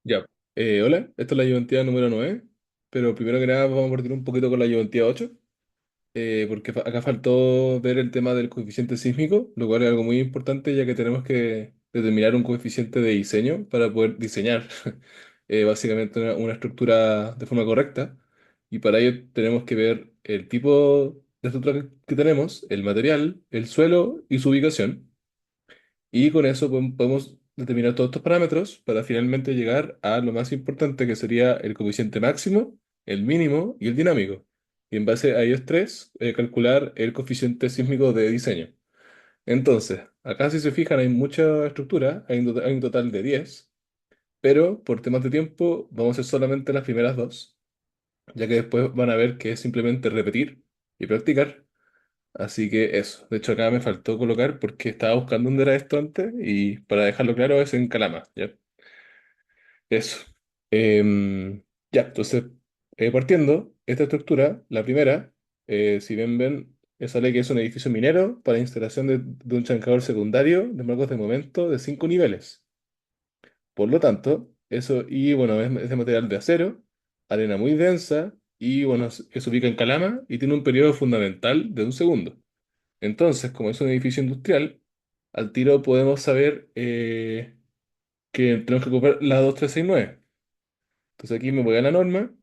Ya. Hola, esta es la ayudantía número 9, pero primero que nada vamos a partir un poquito con la ayudantía 8, porque acá faltó ver el tema del coeficiente sísmico, lo cual es algo muy importante ya que tenemos que determinar un coeficiente de diseño para poder diseñar básicamente una estructura de forma correcta, y para ello tenemos que ver el tipo de estructura que tenemos, el material, el suelo y su ubicación. Y con eso podemos determinar todos estos parámetros para finalmente llegar a lo más importante que sería el coeficiente máximo, el mínimo y el dinámico. Y en base a ellos tres, calcular el coeficiente sísmico de diseño. Entonces, acá si se fijan hay mucha estructura, hay un total de 10, pero por temas de tiempo vamos a hacer solamente las primeras dos, ya que después van a ver que es simplemente repetir y practicar. Así que eso. De hecho, acá me faltó colocar porque estaba buscando dónde era esto antes y para dejarlo claro es en Calama. ¿Ya? Eso. Ya, entonces, partiendo, esta estructura, la primera, si ven, sale que es un edificio minero para instalación de un chancador secundario de marcos de momento de 5 niveles. Por lo tanto, eso, y bueno, es de material de acero, arena muy densa, y bueno, se ubica en Calama y tiene un periodo fundamental de un segundo. Entonces, como es un edificio industrial, al tiro podemos saber que tenemos que ocupar la 2369. Entonces aquí me voy a la norma,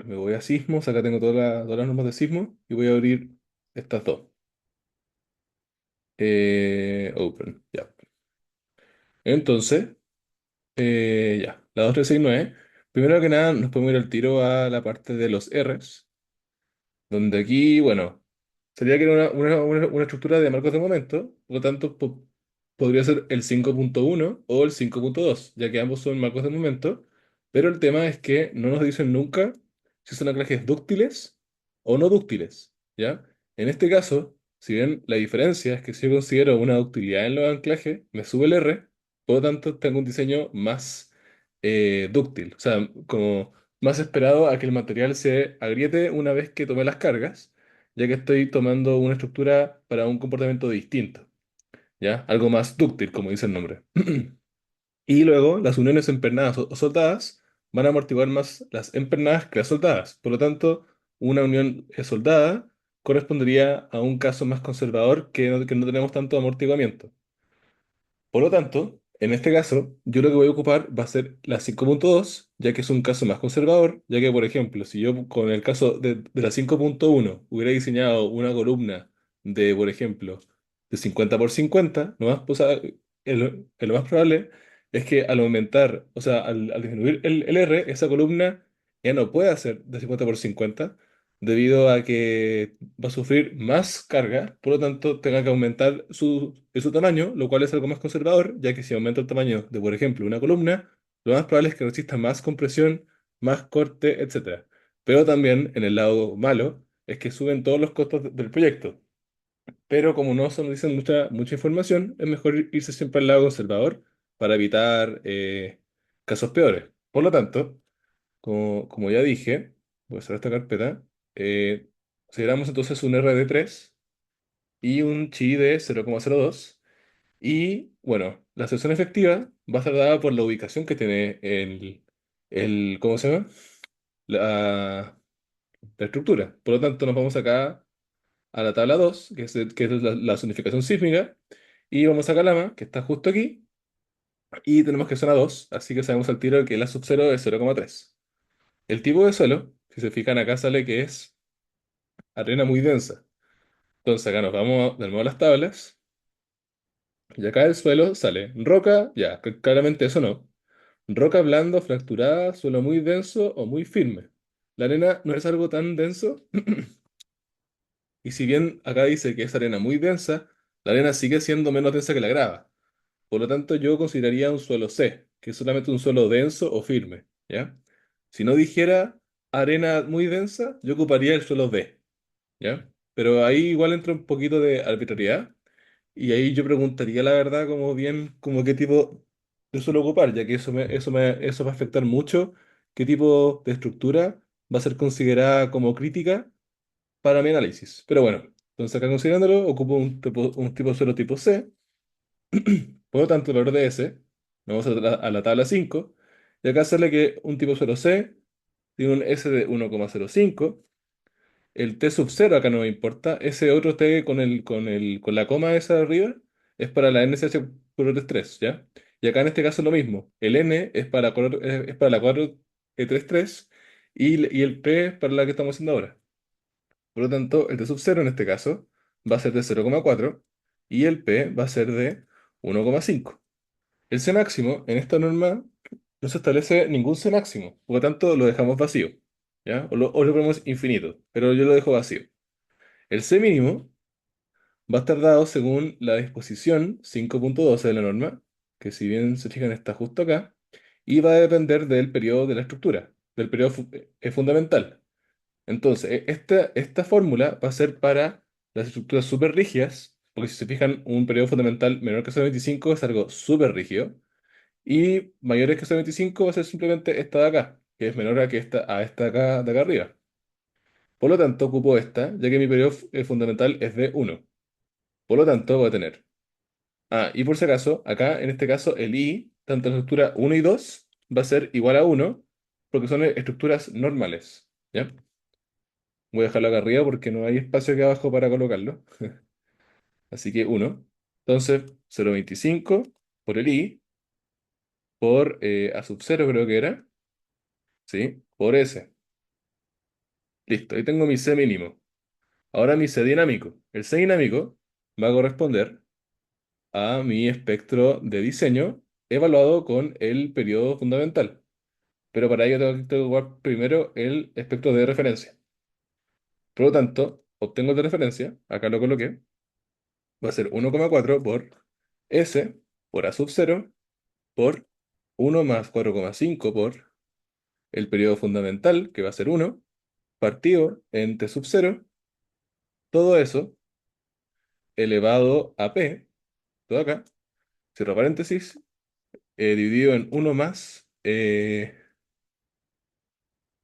me voy a sismos, acá tengo todas las normas de sismo y voy a abrir estas dos. Open, ya. Entonces, ya, la 2369. Primero que nada, nos podemos ir al tiro a la parte de los Rs, donde aquí, bueno, sería que era una estructura de marcos de momento, por lo tanto podría ser el 5.1 o el 5.2, ya que ambos son marcos de momento, pero el tema es que no nos dicen nunca si son anclajes dúctiles o no dúctiles, ¿ya? En este caso, si bien la diferencia es que si yo considero una ductilidad en los anclajes, me sube el R, por lo tanto tengo un diseño más dúctil, o sea, como más esperado a que el material se agriete una vez que tome las cargas, ya que estoy tomando una estructura para un comportamiento distinto, ¿ya? Algo más dúctil, como dice el nombre. Y luego, las uniones empernadas o soldadas van a amortiguar más las empernadas que las soldadas. Por lo tanto, una unión soldada correspondería a un caso más conservador que no tenemos tanto amortiguamiento. Por lo tanto, en este caso, yo lo que voy a ocupar va a ser la 5.2, ya que es un caso más conservador, ya que, por ejemplo, si yo con el caso de la 5.1 hubiera diseñado una columna de, por ejemplo, de 50 por 50, lo más probable es que al aumentar, o sea, al disminuir el R, esa columna ya no puede ser de 50 por 50, debido a que va a sufrir más carga, por lo tanto tenga que aumentar su tamaño, lo cual es algo más conservador, ya que si aumenta el tamaño de, por ejemplo, una columna, lo más probable es que resista más compresión, más corte, etcétera. Pero también en el lado malo es que suben todos los costos del proyecto. Pero como no se nos dicen mucha información, es mejor irse siempre al lado conservador para evitar casos peores. Por lo tanto, como ya dije, voy a cerrar esta carpeta. Consideramos entonces un R de 3 y un chi de 0,02. Y bueno, la sección efectiva va a estar dada por la ubicación que tiene ¿cómo se llama? La estructura. Por lo tanto, nos vamos acá a la tabla 2 que es la zonificación sísmica, y vamos a Calama, que está justo aquí, y tenemos que zona 2, así que sabemos al tiro que la sub 0 es 0,3. El tipo de suelo, si se fijan acá, sale que es arena muy densa. Entonces acá nos vamos de nuevo a las tablas. Y acá el suelo sale roca, ya, claramente eso no. Roca blando, fracturada, suelo muy denso o muy firme. La arena no es algo tan denso. Y si bien acá dice que es arena muy densa, la arena sigue siendo menos densa que la grava. Por lo tanto, yo consideraría un suelo C, que es solamente un suelo denso o firme, ¿ya? Si no dijera arena muy densa, yo ocuparía el suelo D, ¿ya? Pero ahí igual entra un poquito de arbitrariedad. Y ahí yo preguntaría la verdad como bien, como qué tipo de suelo ocupar, ya que eso va a afectar mucho qué tipo de estructura va a ser considerada como crítica para mi análisis. Pero bueno, entonces acá considerándolo, ocupo un tipo de suelo tipo C. Por lo tanto, el valor de S, vamos a la tabla 5, Y acá sale que un tipo suelo C tiene un S de 1,05. El T sub 0 acá no me importa. Ese otro T con la coma esa de arriba es para la NSH por 3, ¿ya? Y acá en este caso es lo mismo. El N es para la 433 y el P es para la que estamos haciendo ahora. Por lo tanto, el T sub 0 en este caso va a ser de 0,4 y el P va a ser de 1,5. El C máximo en esta norma no se establece ningún C máximo, por lo tanto lo dejamos vacío, ¿ya? O lo ponemos infinito, pero yo lo dejo vacío. El C mínimo va a estar dado según la disposición 5.12 de la norma, que si bien se fijan está justo acá, y va a depender del periodo de la estructura, del periodo fundamental. Entonces, esta fórmula va a ser para las estructuras súper rígidas, porque si se fijan, un periodo fundamental menor que 0,25 es algo súper rígido, y mayores que 0,25 va a ser simplemente esta de acá, que es menor a esta de acá arriba. Por lo tanto, ocupo esta, ya que mi periodo fundamental es de 1. Por lo tanto, voy a tener. Y por si acaso, acá en este caso, el I, tanto en la estructura 1 y 2, va a ser igual a 1, porque son estructuras normales. ¿Ya? Voy a dejarlo acá arriba porque no hay espacio aquí abajo para colocarlo. Así que 1. Entonces, 0,25 por el I, por A sub 0 creo que era, ¿sí? Por S. Listo, ahí tengo mi C mínimo. Ahora mi C dinámico. El C dinámico va a corresponder a mi espectro de diseño evaluado con el periodo fundamental. Pero para ello tengo que ocupar primero el espectro de referencia. Por lo tanto, obtengo el de referencia, acá lo coloqué, va a ser 1,4 por S por A sub 0 por 1 más 4,5 por el periodo fundamental, que va a ser 1, partido en T sub 0, todo eso elevado a P, todo acá, cierro paréntesis, dividido en 1 más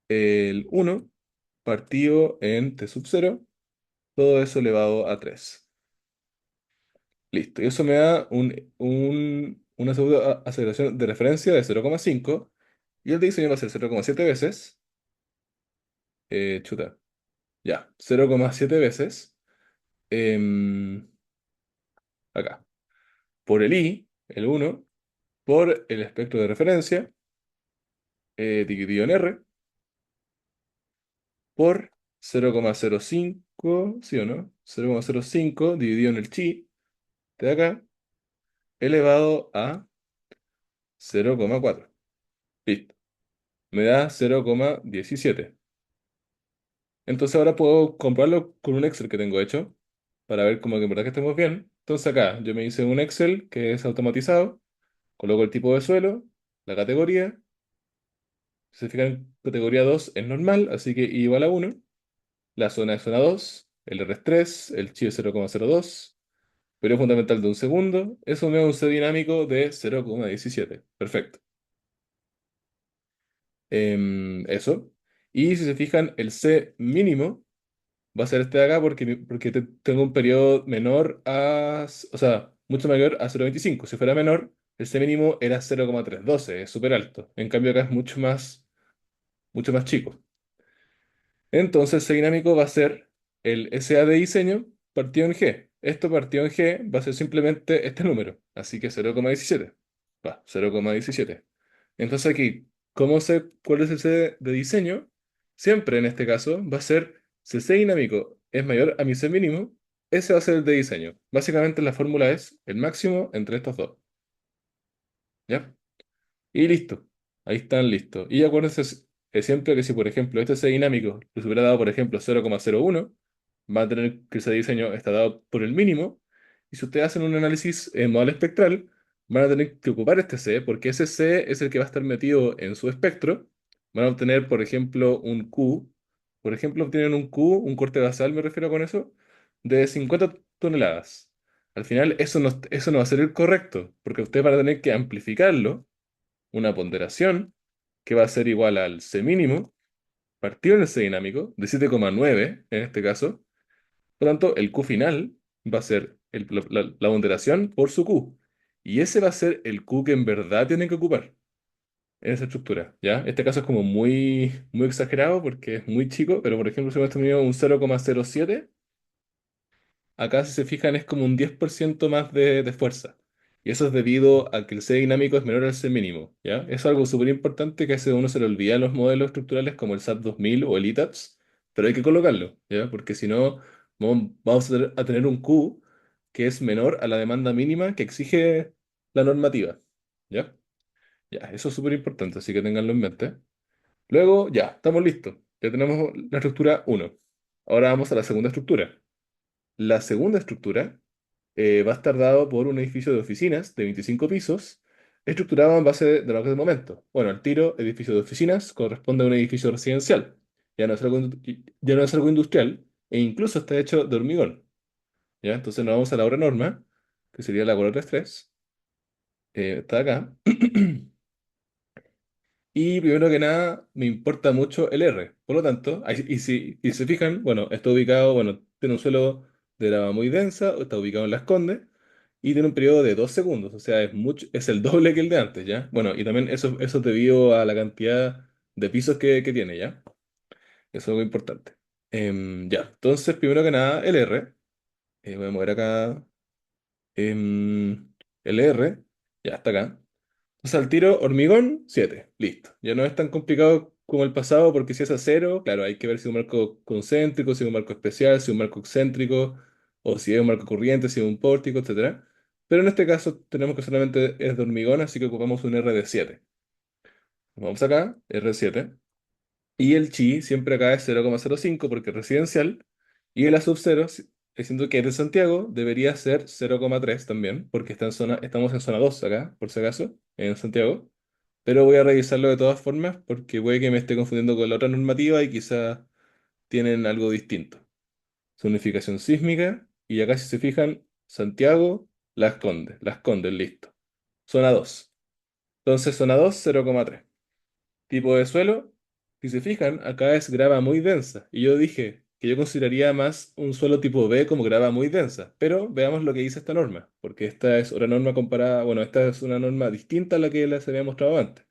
el 1 partido en T sub 0, todo eso elevado a 3. Listo, y eso me da una segunda aceleración de referencia de 0,5 y el de diseño va a ser 0,7 veces, chuta, ya, 0,7 veces em, acá, por el I, el 1, por el espectro de referencia, dividido en R, por 0,05, ¿sí o no? 0,05 dividido en el chi de acá, elevado a 0,4. Listo, me da 0,17. Entonces ahora puedo comprobarlo con un Excel que tengo hecho para ver como que en verdad que estemos bien. Entonces acá yo me hice un Excel que es automatizado, coloco el tipo de suelo, la categoría, si se fijan, categoría 2 es normal, así que I igual a 1, la zona es zona 2, el R es 3, el chi es 0,02, periodo fundamental de un segundo, eso me da un C dinámico de 0,17. Perfecto. Eso. Y si se fijan, el C mínimo va a ser este de acá porque tengo un periodo menor o sea, mucho mayor a 0,25. Si fuera menor, el C mínimo era 0,312, es súper alto. En cambio acá es mucho más chico. Entonces el C dinámico va a ser el SA de diseño partido en G. Esto partido en G va a ser simplemente este número, así que 0,17. Va, 0,17. Entonces aquí, ¿cómo sé cuál es el C de diseño? Siempre en este caso va a ser, si el C dinámico es mayor a mi C mínimo, ese va a ser el de diseño. Básicamente la fórmula es el máximo entre estos dos. ¿Ya? Y listo. Ahí están listos. Y acuérdense siempre que si, por ejemplo, este C dinámico les hubiera dado, por ejemplo, 0,01, va a tener que ese diseño está dado por el mínimo. Y si ustedes hacen un análisis en modal espectral, van a tener que ocupar este C, porque ese C es el que va a estar metido en su espectro. Van a obtener, por ejemplo, un Q. Por ejemplo, obtienen un Q, un corte basal, me refiero con eso, de 50 toneladas. Al final, eso no va a ser el correcto, porque ustedes van a tener que amplificarlo una ponderación que va a ser igual al C mínimo partido en el C dinámico de 7,9 en este caso. Por lo tanto, el Q final va a ser la ponderación por su Q. Y ese va a ser el Q que en verdad tienen que ocupar. en esa estructura, ¿ya? Este caso es como muy exagerado porque es muy chico, pero por ejemplo, si hemos tenido un 0,07, acá si se fijan es como un 10% más de fuerza. Y eso es debido a que el C dinámico es menor al C mínimo, ¿ya? Eso es algo súper importante que a veces uno se le olvida en los modelos estructurales como el SAT 2000 o el ITAPS, pero hay que colocarlo, ¿ya? Porque si no, vamos a tener un Q que es menor a la demanda mínima que exige la normativa, ¿ya? Ya, eso es súper importante, así que tenganlo en mente. Luego, ya, estamos listos. Ya tenemos la estructura uno. Ahora vamos a la segunda estructura. La segunda estructura va a estar dado por un edificio de oficinas de 25 pisos, estructurado en base de bloques de momento. Bueno, el tiro, edificio de oficinas, corresponde a un edificio residencial. Ya no es algo industrial, e incluso está hecho de hormigón. ¿Ya? Entonces nos vamos a la obra norma, que sería la obra 33. Está acá. Y primero que nada, me importa mucho el R. Por lo tanto, y si se fijan, bueno, está ubicado, bueno, tiene un suelo de lava muy densa, está ubicado en Las Condes, y tiene un periodo de 2 segundos, o sea, es mucho, es el doble que el de antes, ¿ya? Bueno, y también eso es debido a la cantidad de pisos que tiene, ¿ya? Eso es algo importante. Ya, entonces, primero que nada, el R. Voy a mover acá. El R, ya está acá. Entonces al tiro, hormigón, 7 listo. Ya no es tan complicado como el pasado porque si es acero, claro, hay que ver si es un marco concéntrico, si es un marco especial, si es un marco excéntrico, o si es un marco corriente, si es un pórtico, etcétera. Pero en este caso tenemos que solamente es de hormigón, así que ocupamos un R de 7. Vamos acá, R7. Y el chi siempre acá es 0,05 porque es residencial. Y el A sub 0, siendo que es de Santiago, debería ser 0,3 también, porque estamos en zona 2 acá, por si acaso, en Santiago. Pero voy a revisarlo de todas formas porque puede que me esté confundiendo con la otra normativa y quizás tienen algo distinto. Zonificación sísmica, y acá si se fijan, Santiago, Las Condes, listo. Zona 2. Entonces, zona 2, 0,3. Tipo de suelo, si se fijan, acá es grava muy densa. Y yo dije que yo consideraría más un suelo tipo B como grava muy densa. Pero veamos lo que dice esta norma, porque esta es una norma comparada, bueno, esta es una norma distinta a la que les había mostrado antes.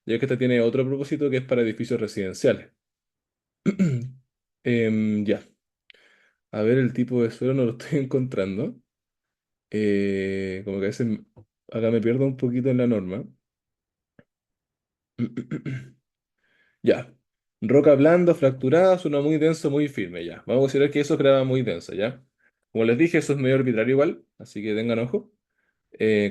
Ya que esta tiene otro propósito que es para edificios residenciales. Ya, a ver el tipo de suelo no lo estoy encontrando. Como que a veces acá me pierdo un poquito en la norma. Ya. Roca blanda, fracturada, suena muy denso, muy firme, ya. Vamos a considerar que eso es grava muy densa, ¿ya? Como les dije, eso es medio arbitrario igual, así que tengan ojo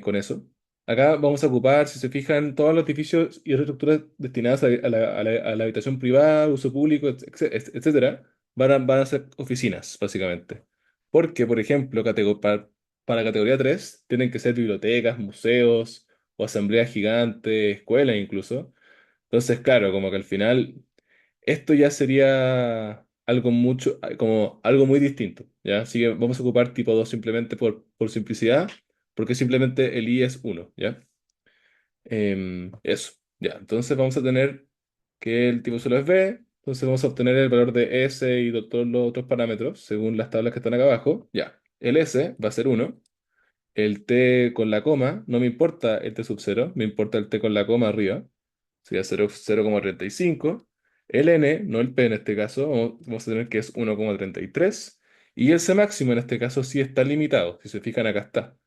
con eso. Acá vamos a ocupar, si se fijan, todos los edificios y estructuras destinadas a la habitación privada, uso público, etcétera, van a ser oficinas, básicamente. Porque, por ejemplo, para categoría 3 tienen que ser bibliotecas, museos o asambleas gigantes, escuelas incluso. Entonces, claro, como que al final esto ya sería algo mucho, como algo muy distinto, ¿ya? Así que vamos a ocupar tipo 2 simplemente por simplicidad, porque simplemente el I es uno, ¿ya? Eso, ya. Entonces vamos a tener que el tipo solo es B, entonces vamos a obtener el valor de S y de todos los otros parámetros, según las tablas que están acá abajo, ya. El S va a ser uno, el T con la coma, no me importa el T sub 0, me importa el T con la coma arriba, sería 0,35. El N, no el P en este caso, vamos a tener que es 1,33. Y el C máximo en este caso sí está limitado. Si se fijan, acá está.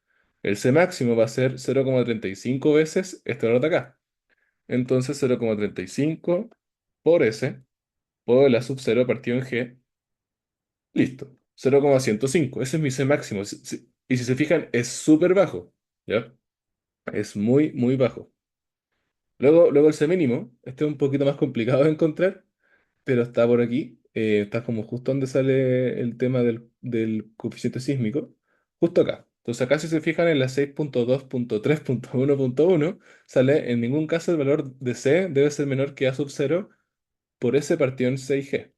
El C máximo va a ser 0,35 veces este valor de acá. Entonces 0,35 por S, por la sub 0 partido en G, listo. 0,105. Ese es mi C máximo. Y si se fijan, es súper bajo. ¿Ya? Es muy bajo. Luego el C mínimo, este es un poquito más complicado de encontrar, pero está por aquí. Está como justo donde sale el tema del coeficiente sísmico, justo acá. Entonces acá si se fijan en la 6,2.3.1.1 sale en ningún caso el valor de C debe ser menor que A sub 0 por S partido en 6G.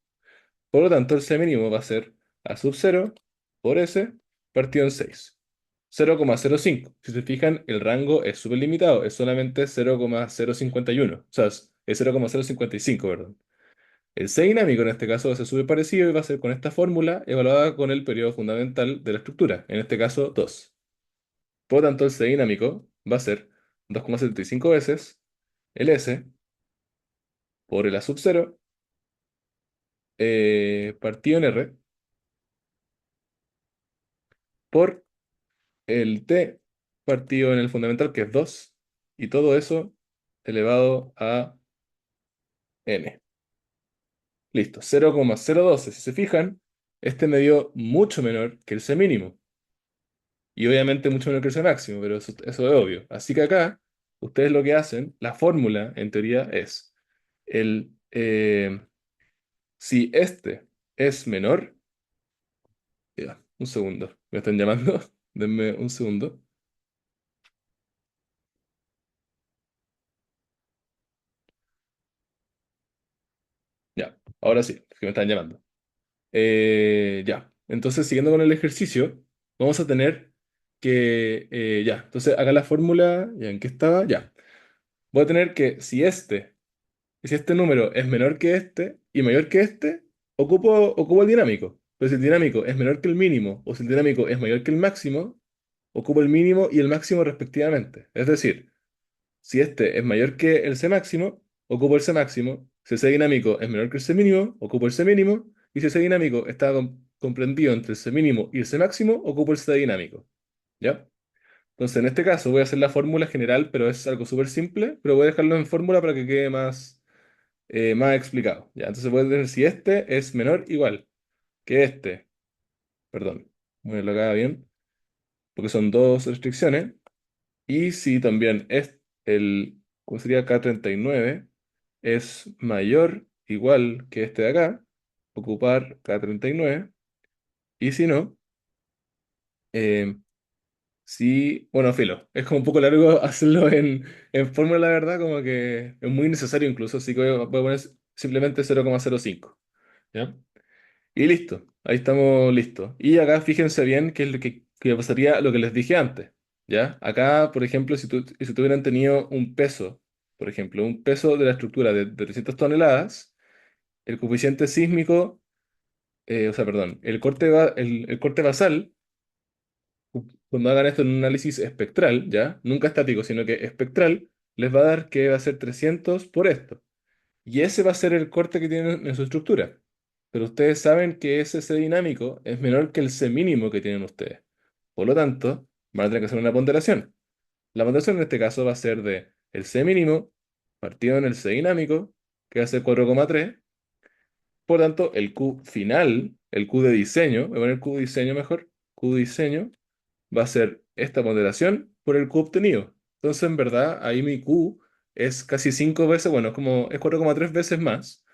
Por lo tanto, el C mínimo va a ser A sub 0 por S partido en 6. 0,05. Si se fijan, el rango es súper limitado, es solamente 0,051. O sea, es 0,055, perdón. El C dinámico en este caso va a ser súper parecido y va a ser con esta fórmula evaluada con el periodo fundamental de la estructura, en este caso 2. Por lo tanto, el C dinámico va a ser 2,75 veces el S por el A sub 0 partido en R por el T partido en el fundamental, que es 2 y todo eso elevado a N. Listo, 0,012. Si se fijan, este me dio mucho menor que el C mínimo. Y obviamente mucho menor que el C máximo, pero eso es obvio. Así que acá, ustedes lo que hacen, la fórmula en teoría es, el, si este es menor, ya, un segundo, me están llamando, denme un segundo. Ya, ahora sí, que me están llamando. Ya, entonces siguiendo con el ejercicio, vamos a tener que, ya, entonces acá la fórmula, ya, ¿en qué estaba? Ya, voy a tener que si este número es menor que este y mayor que este, ocupo el dinámico. Pero si el dinámico es menor que el mínimo o si el dinámico es mayor que el máximo, ocupo el mínimo y el máximo respectivamente. Es decir, si este es mayor que el C máximo, ocupo el C máximo. Si el C dinámico es menor que el C mínimo, ocupo el C mínimo. Y si el C dinámico está comprendido entre el C mínimo y el C máximo, ocupo el C dinámico. ¿Ya? Entonces, en este caso voy a hacer la fórmula general, pero es algo súper simple, pero voy a dejarlo en fórmula para que quede más explicado. ¿Ya? Entonces voy a decir si este es menor igual que este, perdón, voy a lo haga bien, porque son dos restricciones. Y si también es ¿cómo sería? K39 es mayor, igual que este de acá, ocupar K39. Y si no, eh, si, bueno, filo, es como un poco largo hacerlo en fórmula, la verdad, como que es muy necesario incluso, así que voy a poner simplemente 0,05. ¿Ya? Y listo, ahí estamos listos. Y acá fíjense bien qué es lo que pasaría lo que les dije antes, ¿ya? Acá, por ejemplo, si tuvieran tenido un peso, por ejemplo, un peso de la estructura de 300 toneladas, el coeficiente sísmico, o sea, perdón, el corte basal, cuando hagan esto en un análisis espectral, ¿ya? Nunca estático, sino que espectral, les va a dar que va a ser 300 por esto. Y ese va a ser el corte que tienen en su estructura. Pero ustedes saben que ese C dinámico es menor que el C mínimo que tienen ustedes. Por lo tanto, van a tener que hacer una ponderación. La ponderación en este caso va a ser de el C mínimo partido en el C dinámico, que va a ser 4,3. Por tanto, el Q final, el Q de diseño, voy a poner Q diseño mejor, Q diseño va a ser esta ponderación por el Q obtenido. Entonces, en verdad, ahí mi Q es casi 5 veces, bueno, es 4,3 veces más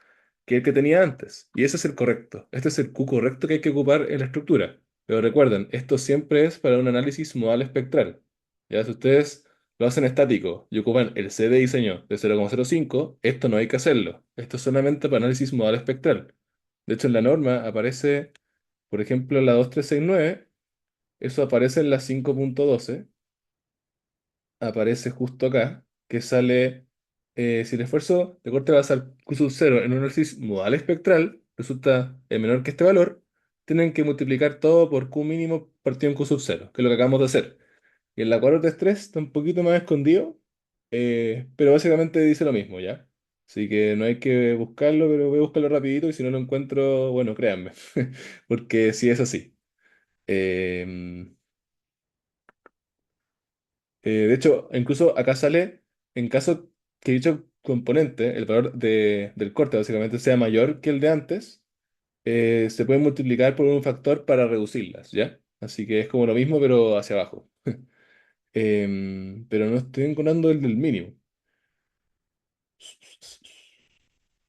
que el que tenía antes. Y ese es el correcto. Este es el Q correcto que hay que ocupar en la estructura. Pero recuerden, esto siempre es para un análisis modal espectral. Ya si ustedes lo hacen estático y ocupan el C de diseño de 0,05, esto no hay que hacerlo. Esto es solamente para análisis modal espectral. De hecho, en la norma aparece, por ejemplo, en la 2369, eso aparece en la 5,12, aparece justo acá, que sale, si el esfuerzo de corte basal Q sub 0 en un análisis modal espectral resulta menor que este valor, tienen que multiplicar todo por Q mínimo partido en Q sub 0, que es lo que acabamos de hacer. Y en la 433 está un poquito más escondido, pero básicamente dice lo mismo, ¿ya? Así que no hay que buscarlo, pero voy a buscarlo rapidito y si no lo encuentro, bueno, créanme, porque sí es así. Em, de hecho, incluso acá sale, en caso que dicho componente, el valor del corte básicamente sea mayor que el de antes, se puede multiplicar por un factor para reducirlas, ¿ya? Así que es como lo mismo, pero hacia abajo. Pero no estoy encontrando el del mínimo.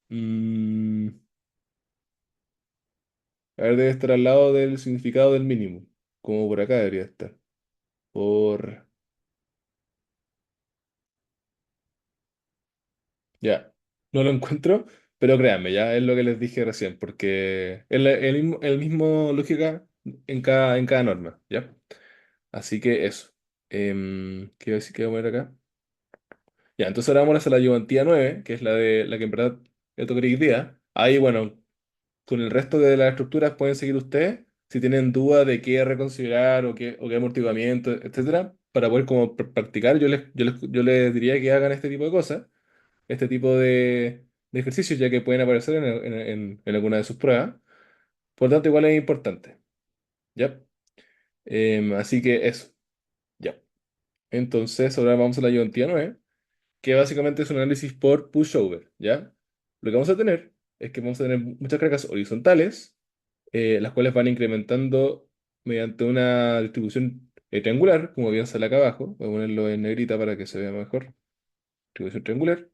Mm, a ver, debe estar al lado del significado del mínimo, como por acá debería estar. Por... Ya, no lo encuentro, pero créanme, ya es lo que les dije recién, porque es el mismo lógica en cada norma, ¿ya? Así que eso. ¿Qué iba a decir que voy a poner acá? Ya, entonces ahora vamos a la ayudantía 9, que es la que en verdad yo toqué hoy día. Ahí, bueno, con el resto de las estructuras pueden seguir ustedes si tienen duda de qué reconsiderar o qué amortiguamiento, etcétera, para poder como practicar. Yo les diría que hagan este tipo de cosas. este tipo de ejercicios, ya que pueden aparecer en alguna de sus pruebas. Por lo tanto, igual es importante. ¿Ya? Así que eso. Ya. Entonces, ahora vamos a la ayudantía 9, que básicamente es un análisis por pushover. ¿Ya? Lo que vamos a tener es que vamos a tener muchas cargas horizontales, las cuales van incrementando mediante una distribución triangular, como bien sale acá abajo. Voy a ponerlo en negrita para que se vea mejor. Distribución triangular.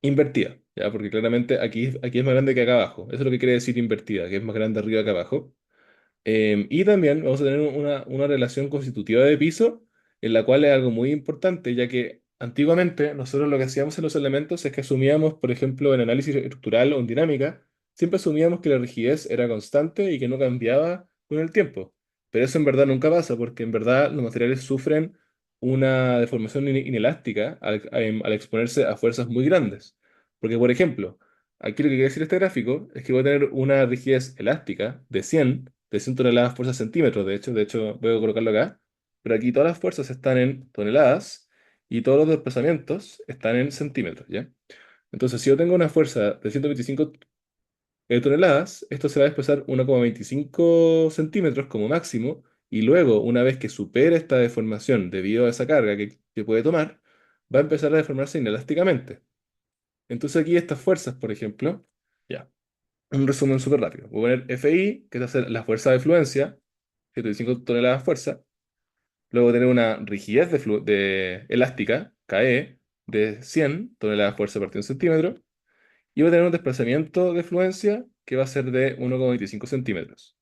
Invertida, ¿ya? Porque claramente aquí es más grande que acá abajo. Eso es lo que quiere decir invertida, que es más grande arriba que abajo. Y también vamos a tener una relación constitutiva de piso, en la cual es algo muy importante, ya que antiguamente nosotros lo que hacíamos en los elementos es que asumíamos, por ejemplo, en análisis estructural o en dinámica, siempre asumíamos que la rigidez era constante y que no cambiaba con el tiempo. Pero eso en verdad nunca pasa, porque en verdad los materiales sufren una deformación inelástica al exponerse a fuerzas muy grandes. Porque, por ejemplo, aquí lo que quiere decir este gráfico es que voy a tener una rigidez elástica de 100 toneladas fuerza centímetros, de hecho voy a colocarlo acá, pero aquí todas las fuerzas están en toneladas y todos los desplazamientos están en centímetros, ¿ya? Entonces, si yo tengo una fuerza de 125 toneladas, esto se va a desplazar 1,25 centímetros como máximo, y luego, una vez que supere esta deformación debido a esa carga que puede tomar, va a empezar a deformarse inelásticamente. Entonces aquí estas fuerzas, por ejemplo, ya, un resumen súper rápido. Voy a poner FI, que es hacer la fuerza de fluencia, 125 toneladas fuerza. Luego tener una rigidez de elástica, KE, de 100 toneladas fuerza por 1 centímetro. Y voy a tener un desplazamiento de fluencia que va a ser de 1,25 centímetros.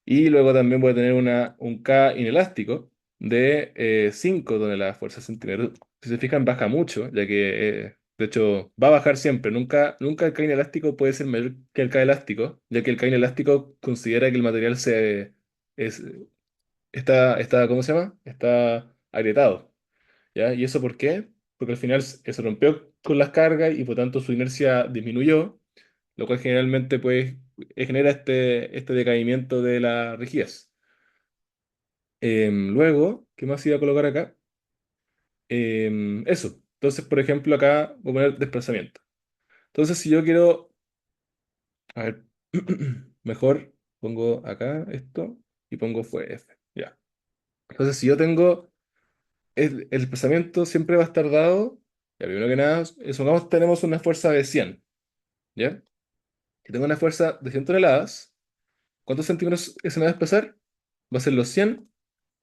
Y luego también voy a tener un K inelástico de 5 toneladas fuerza centímetro. Si se fijan, baja mucho, ya que, de hecho, va a bajar siempre. Nunca el K inelástico puede ser mayor que el K elástico, ya que el K inelástico considera que el material es, ¿cómo se llama? Está agrietado, ¿ya? ¿Y eso por qué? Porque al final se rompió con las cargas y por tanto su inercia disminuyó, lo cual generalmente pues, genera este decaimiento de la rigidez. Luego, ¿qué más iba a colocar acá? Eso. Entonces, por ejemplo, acá voy a poner desplazamiento. Entonces, si yo quiero, a ver, mejor pongo acá esto y pongo fue F. Ya. Entonces, si yo tengo el desplazamiento siempre va a estar dado, ya primero que nada, supongamos que tenemos una fuerza de 100, ¿ya? Si tengo una fuerza de 100 toneladas, ¿cuántos centímetros se me va a desplazar? Va a ser los 100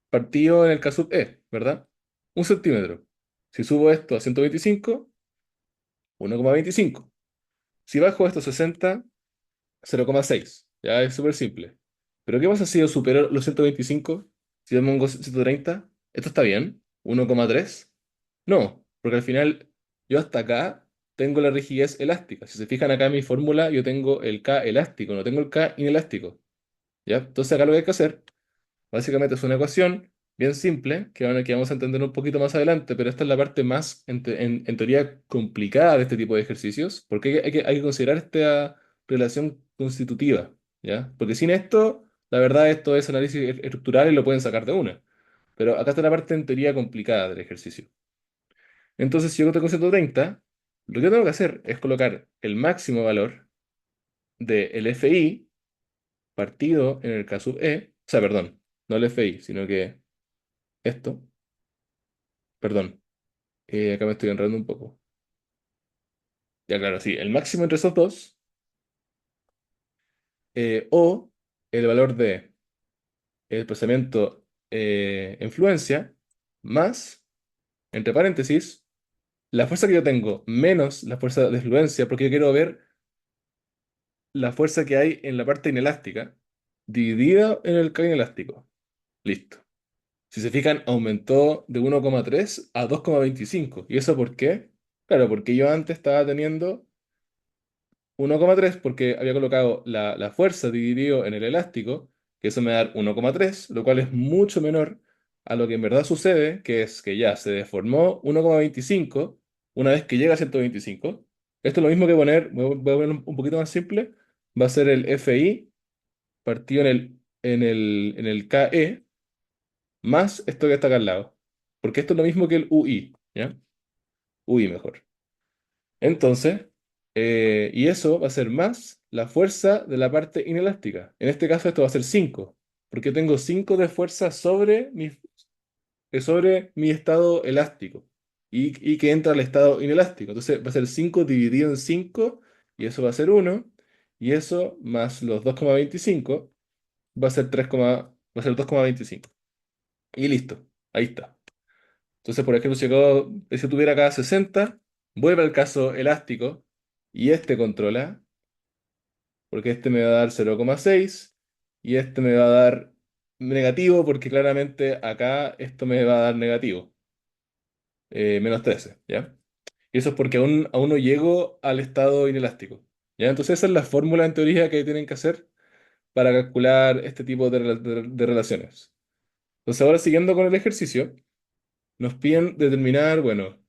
partido en el caso E, ¿verdad? 1 centímetro. Si subo esto a 125, 1,25. Si bajo esto a 60, 0,6. Ya es súper simple. Pero ¿qué pasa si yo supero los 125? Si yo pongo 130, ¿esto está bien? 1,3. No, porque al final yo hasta acá tengo la rigidez elástica. Si se fijan acá en mi fórmula, yo tengo el K elástico, no tengo el K inelástico. ¿Ya? Entonces acá lo que hay que hacer, básicamente es una ecuación bien simple, que vamos a entender un poquito más adelante, pero esta es la parte más, en teoría, complicada de este tipo de ejercicios, porque hay que considerar esta relación constitutiva, ¿ya? Porque sin esto, la verdad, esto es análisis estructural y lo pueden sacar de una. Pero acá está la parte en teoría complicada del ejercicio. Entonces, si yo tengo 130, lo que tengo que hacer es colocar el máximo valor del FI partido en el caso E, o sea, perdón, no el FI, sino que esto, perdón, acá me estoy enredando un poco. Ya, claro, sí, el máximo entre esos dos, o el valor de el desplazamiento en fluencia, más, entre paréntesis, la fuerza que yo tengo menos la fuerza de fluencia, porque yo quiero ver la fuerza que hay en la parte inelástica dividida en el K inelástico. Listo. Si se fijan, aumentó de 1,3 a 2,25. ¿Y eso por qué? Claro, porque yo antes estaba teniendo 1,3 porque había colocado la fuerza dividido en el elástico, que eso me da 1,3, lo cual es mucho menor a lo que en verdad sucede, que es que ya se deformó 1,25 una vez que llega a 125. Esto es lo mismo que poner, voy a poner un poquito más simple, va a ser el FI partido en el KE más esto que está acá al lado. Porque esto es lo mismo que el UI, ¿ya? UI mejor. Entonces, y eso va a ser más la fuerza de la parte inelástica. En este caso esto va a ser 5 porque tengo 5 de fuerza sobre mi estado elástico y que entra al estado inelástico. Entonces va a ser 5 dividido en 5 y eso va a ser uno y eso más los 2,25 va a ser va a ser 2,25. Y listo, ahí está. Entonces, por ejemplo, si tuviera cada 60 vuelve al caso elástico y este controla, porque este me va a dar 0,6 y este me va a dar negativo, porque claramente acá esto me va a dar negativo, -13, ¿ya? Y eso es porque aún no llego al estado inelástico, ¿ya? Entonces esa es la fórmula en teoría que tienen que hacer para calcular este tipo de relaciones. Entonces ahora siguiendo con el ejercicio, nos piden determinar, bueno,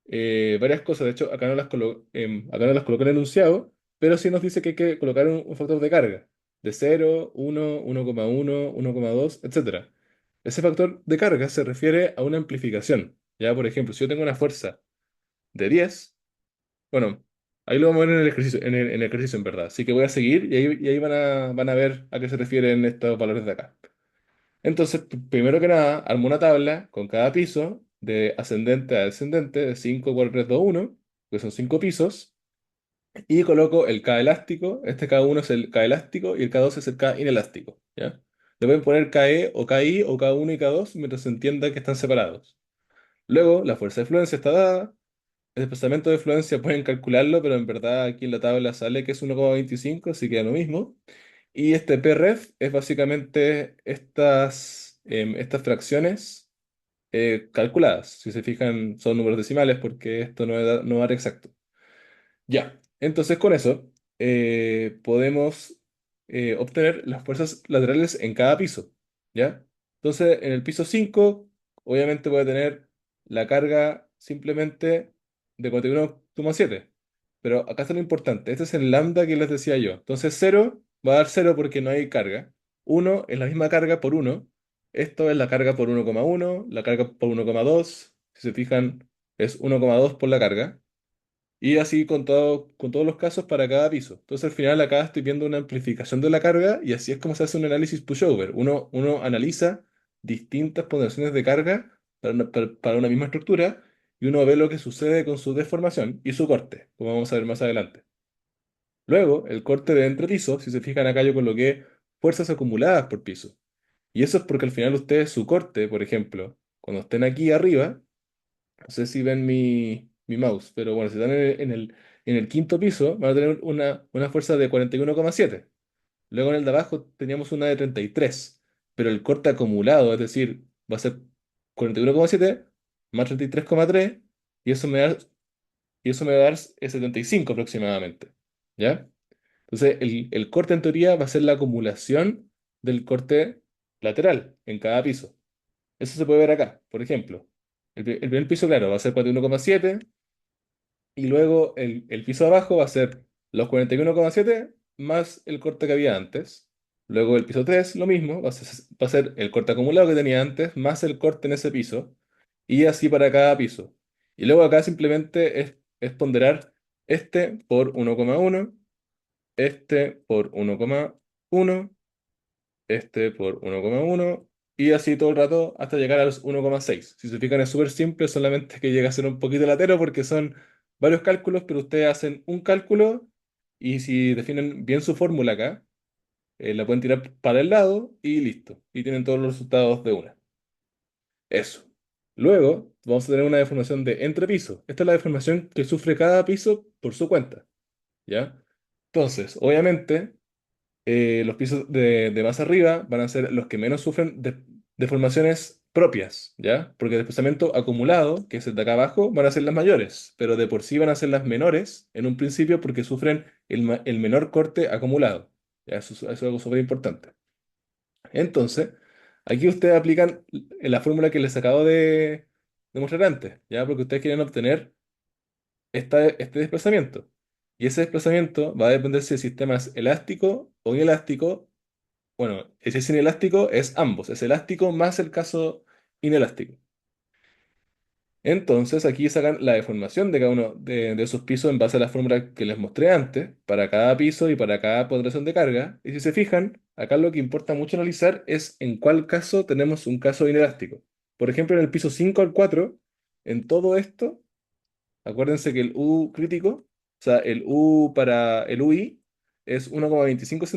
varias cosas. De hecho, acá no las coloco en el enunciado, pero sí nos dice que hay que colocar un factor de carga de 0, 1, 1,1, 1,2, etcétera. Ese factor de carga se refiere a una amplificación. Ya, por ejemplo, si yo tengo una fuerza de 10, bueno, ahí lo vamos a ver en el ejercicio, en el ejercicio en verdad. Así que voy a seguir y ahí van a ver a qué se refieren estos valores de acá. Entonces, primero que nada, armo una tabla con cada piso de ascendente a descendente de 5, 4, 3, 2, 1, que son 5 pisos, y coloco el K elástico. Este K1 es el K elástico y el K2 es el K inelástico, ¿ya? Le pueden poner KE o KI o K1 y K2 mientras se entienda que están separados. Luego, la fuerza de fluencia está dada. El desplazamiento de fluencia pueden calcularlo, pero en verdad aquí en la tabla sale que es 1,25, así que da lo mismo. Y este PREF es básicamente estas fracciones calculadas. Si se fijan, son números decimales porque esto no va a dar exacto. Ya, entonces con eso podemos obtener las fuerzas laterales en cada piso, ¿ya? Entonces, en el piso 5 obviamente voy a tener la carga simplemente de 41,7. Pero acá está lo importante, este es el lambda que les decía yo. Entonces, 0 va a dar 0 porque no hay carga. 1 es la misma carga por 1. Esto es la carga por 1,1, la carga por 1,2. Si se fijan, es 1,2 por la carga. Y así con todos los casos para cada piso. Entonces al final acá estoy viendo una amplificación de la carga y así es como se hace un análisis pushover. Uno analiza distintas ponderaciones de carga para una misma estructura y uno ve lo que sucede con su deformación y su corte, como vamos a ver más adelante. Luego, el corte de entre pisos, si se fijan acá yo coloqué fuerzas acumuladas por piso. Y eso es porque al final ustedes su corte, por ejemplo, cuando estén aquí arriba, no sé si ven mi mouse, pero bueno, si están en el quinto piso, van a tener una fuerza de 41,7. Luego en el de abajo teníamos una de 33, pero el corte acumulado, es decir, va a ser 41,7 más 33,3, y eso me va a dar 75 aproximadamente. ¿Ya? Entonces, el corte en teoría va a ser la acumulación del corte lateral en cada piso. Eso se puede ver acá, por ejemplo. El primer piso, claro, va a ser 41,7 y luego el piso de abajo va a ser los 41,7 más el corte que había antes. Luego el piso 3 lo mismo, va a ser el corte acumulado que tenía antes más el corte en ese piso y así para cada piso. Y luego acá simplemente es ponderar este por 1,1, este por 1,1, este por 1,1 y así todo el rato hasta llegar a los 1,6. Si se fijan es súper simple, solamente que llega a ser un poquito latero porque son varios cálculos, pero ustedes hacen un cálculo y si definen bien su fórmula acá, la pueden tirar para el lado y listo. Y tienen todos los resultados de una. Eso. Luego vamos a tener una deformación de entrepiso. Esta es la deformación que sufre cada piso por su cuenta. ¿Ya? Entonces, obviamente los pisos de más arriba van a ser los que menos sufren de deformaciones propias, ¿ya? Porque el desplazamiento acumulado, que es el de acá abajo, van a ser las mayores, pero de por sí van a ser las menores en un principio porque sufren el menor corte acumulado. ¿Ya? Eso es algo súper importante. Entonces, aquí ustedes aplican la fórmula que les acabo de mostrar antes, ¿ya? Porque ustedes quieren obtener este desplazamiento. Y ese desplazamiento va a depender si el sistema es elástico o inelástico. Bueno, si es inelástico, es ambos. Es elástico más el caso inelástico. Entonces aquí sacan la deformación de cada uno de esos pisos en base a la fórmula que les mostré antes, para cada piso y para cada ponderación de carga. Y si se fijan, acá lo que importa mucho analizar es en cuál caso tenemos un caso inelástico. Por ejemplo, en el piso 5 al 4, en todo esto, acuérdense que el U crítico, o sea, el U para el UI es 1,25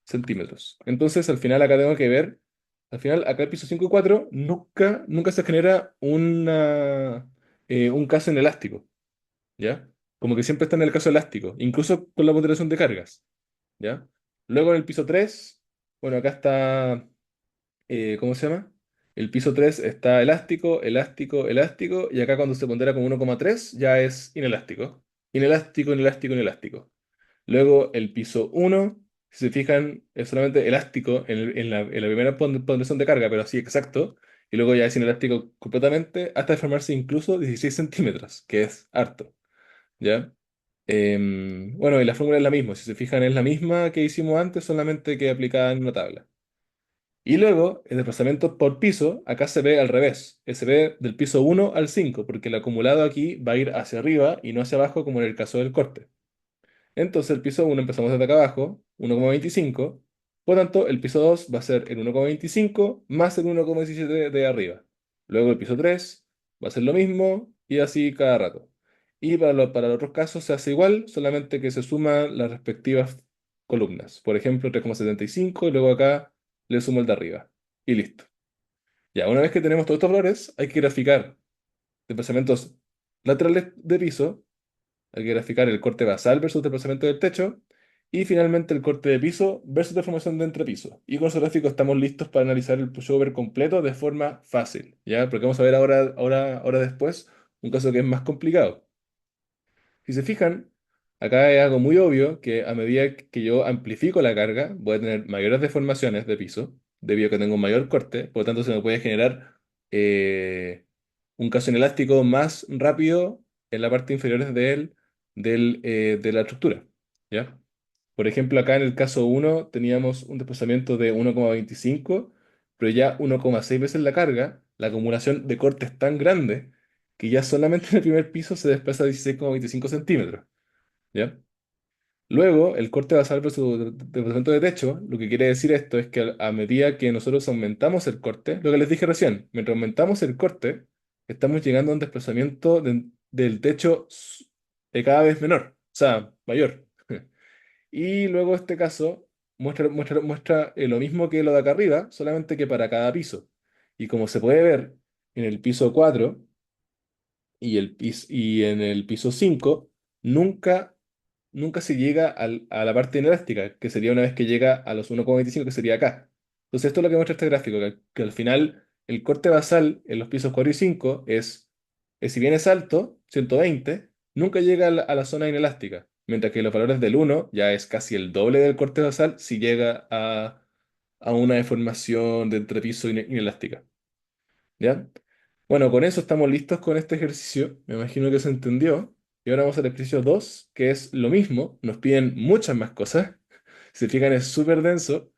centímetros. Entonces, al final acá tengo que ver, al final acá el piso 5 y 4 nunca se genera un caso inelástico, ¿ya? Como que siempre está en el caso elástico, incluso con la ponderación de cargas, ¿ya? Luego en el piso 3, bueno, acá está, ¿cómo se llama? El piso 3 está elástico, elástico, elástico, y acá cuando se pondera con 1,3 ya es inelástico. Inelástico, inelástico, inelástico. Luego el piso uno, si se fijan, es solamente elástico en la primera ponderación de carga, pero así exacto. Y luego ya es inelástico completamente hasta deformarse incluso 16 centímetros, que es harto, ¿ya? Bueno, y la fórmula es la misma. Si se fijan, es la misma que hicimos antes, solamente que aplicada en una tabla. Y luego, el desplazamiento por piso, acá se ve al revés. Se ve del piso uno al 5 porque el acumulado aquí va a ir hacia arriba y no hacia abajo como en el caso del corte. Entonces el piso uno empezamos desde acá abajo, 1,25. Por tanto, el piso 2 va a ser el 1,25 más el 1,17 de arriba. Luego el piso 3 va a ser lo mismo y así cada rato. Y para los otros casos se hace igual, solamente que se suman las respectivas columnas. Por ejemplo, 3,75 y luego acá le sumo el de arriba. Y listo. Ya, una vez que tenemos todos estos valores, hay que graficar desplazamientos laterales de piso, hay que graficar el corte basal versus desplazamiento del techo. Y finalmente el corte de piso versus deformación de entrepiso. Y con ese gráfico estamos listos para analizar el pushover completo de forma fácil, ¿ya? Porque vamos a ver ahora después un caso que es más complicado. Si se fijan, acá hay algo muy obvio que a medida que yo amplifico la carga, voy a tener mayores deformaciones de piso, debido a que tengo un mayor corte, por lo tanto se me puede generar eh, un caso inelástico más rápido en la parte inferior de la estructura, ¿ya? Por ejemplo, acá en el caso uno teníamos un desplazamiento de 1,25, pero ya 1,6 veces la carga, la acumulación de corte es tan grande que ya solamente en el primer piso se desplaza 16,25 centímetros, ¿ya? Luego, el corte basal versus desplazamiento de techo, lo que quiere decir esto es que a medida que nosotros aumentamos el corte, lo que les dije recién, mientras aumentamos el corte, estamos llegando a un desplazamiento del techo cada vez menor, o sea, mayor. Y luego este caso muestra lo mismo que lo de acá arriba, solamente que para cada piso. Y como se puede ver en el piso 4 y en el piso 5 nunca, nunca se llega a la parte inelástica, que sería una vez que llega a los 1,25, que sería acá. Entonces esto es lo que muestra este gráfico, que al final el corte basal en los pisos 4 y 5 si bien es alto, 120, nunca llega a la zona inelástica, mientras que los valores del uno ya es casi el doble del corte basal si llega a una deformación de entrepiso inelástica. ¿Ya? Bueno, con eso estamos listos con este ejercicio. Me imagino que se entendió. Y ahora vamos al ejercicio 2, que es lo mismo. Nos piden muchas más cosas. Si se fijan, es súper denso,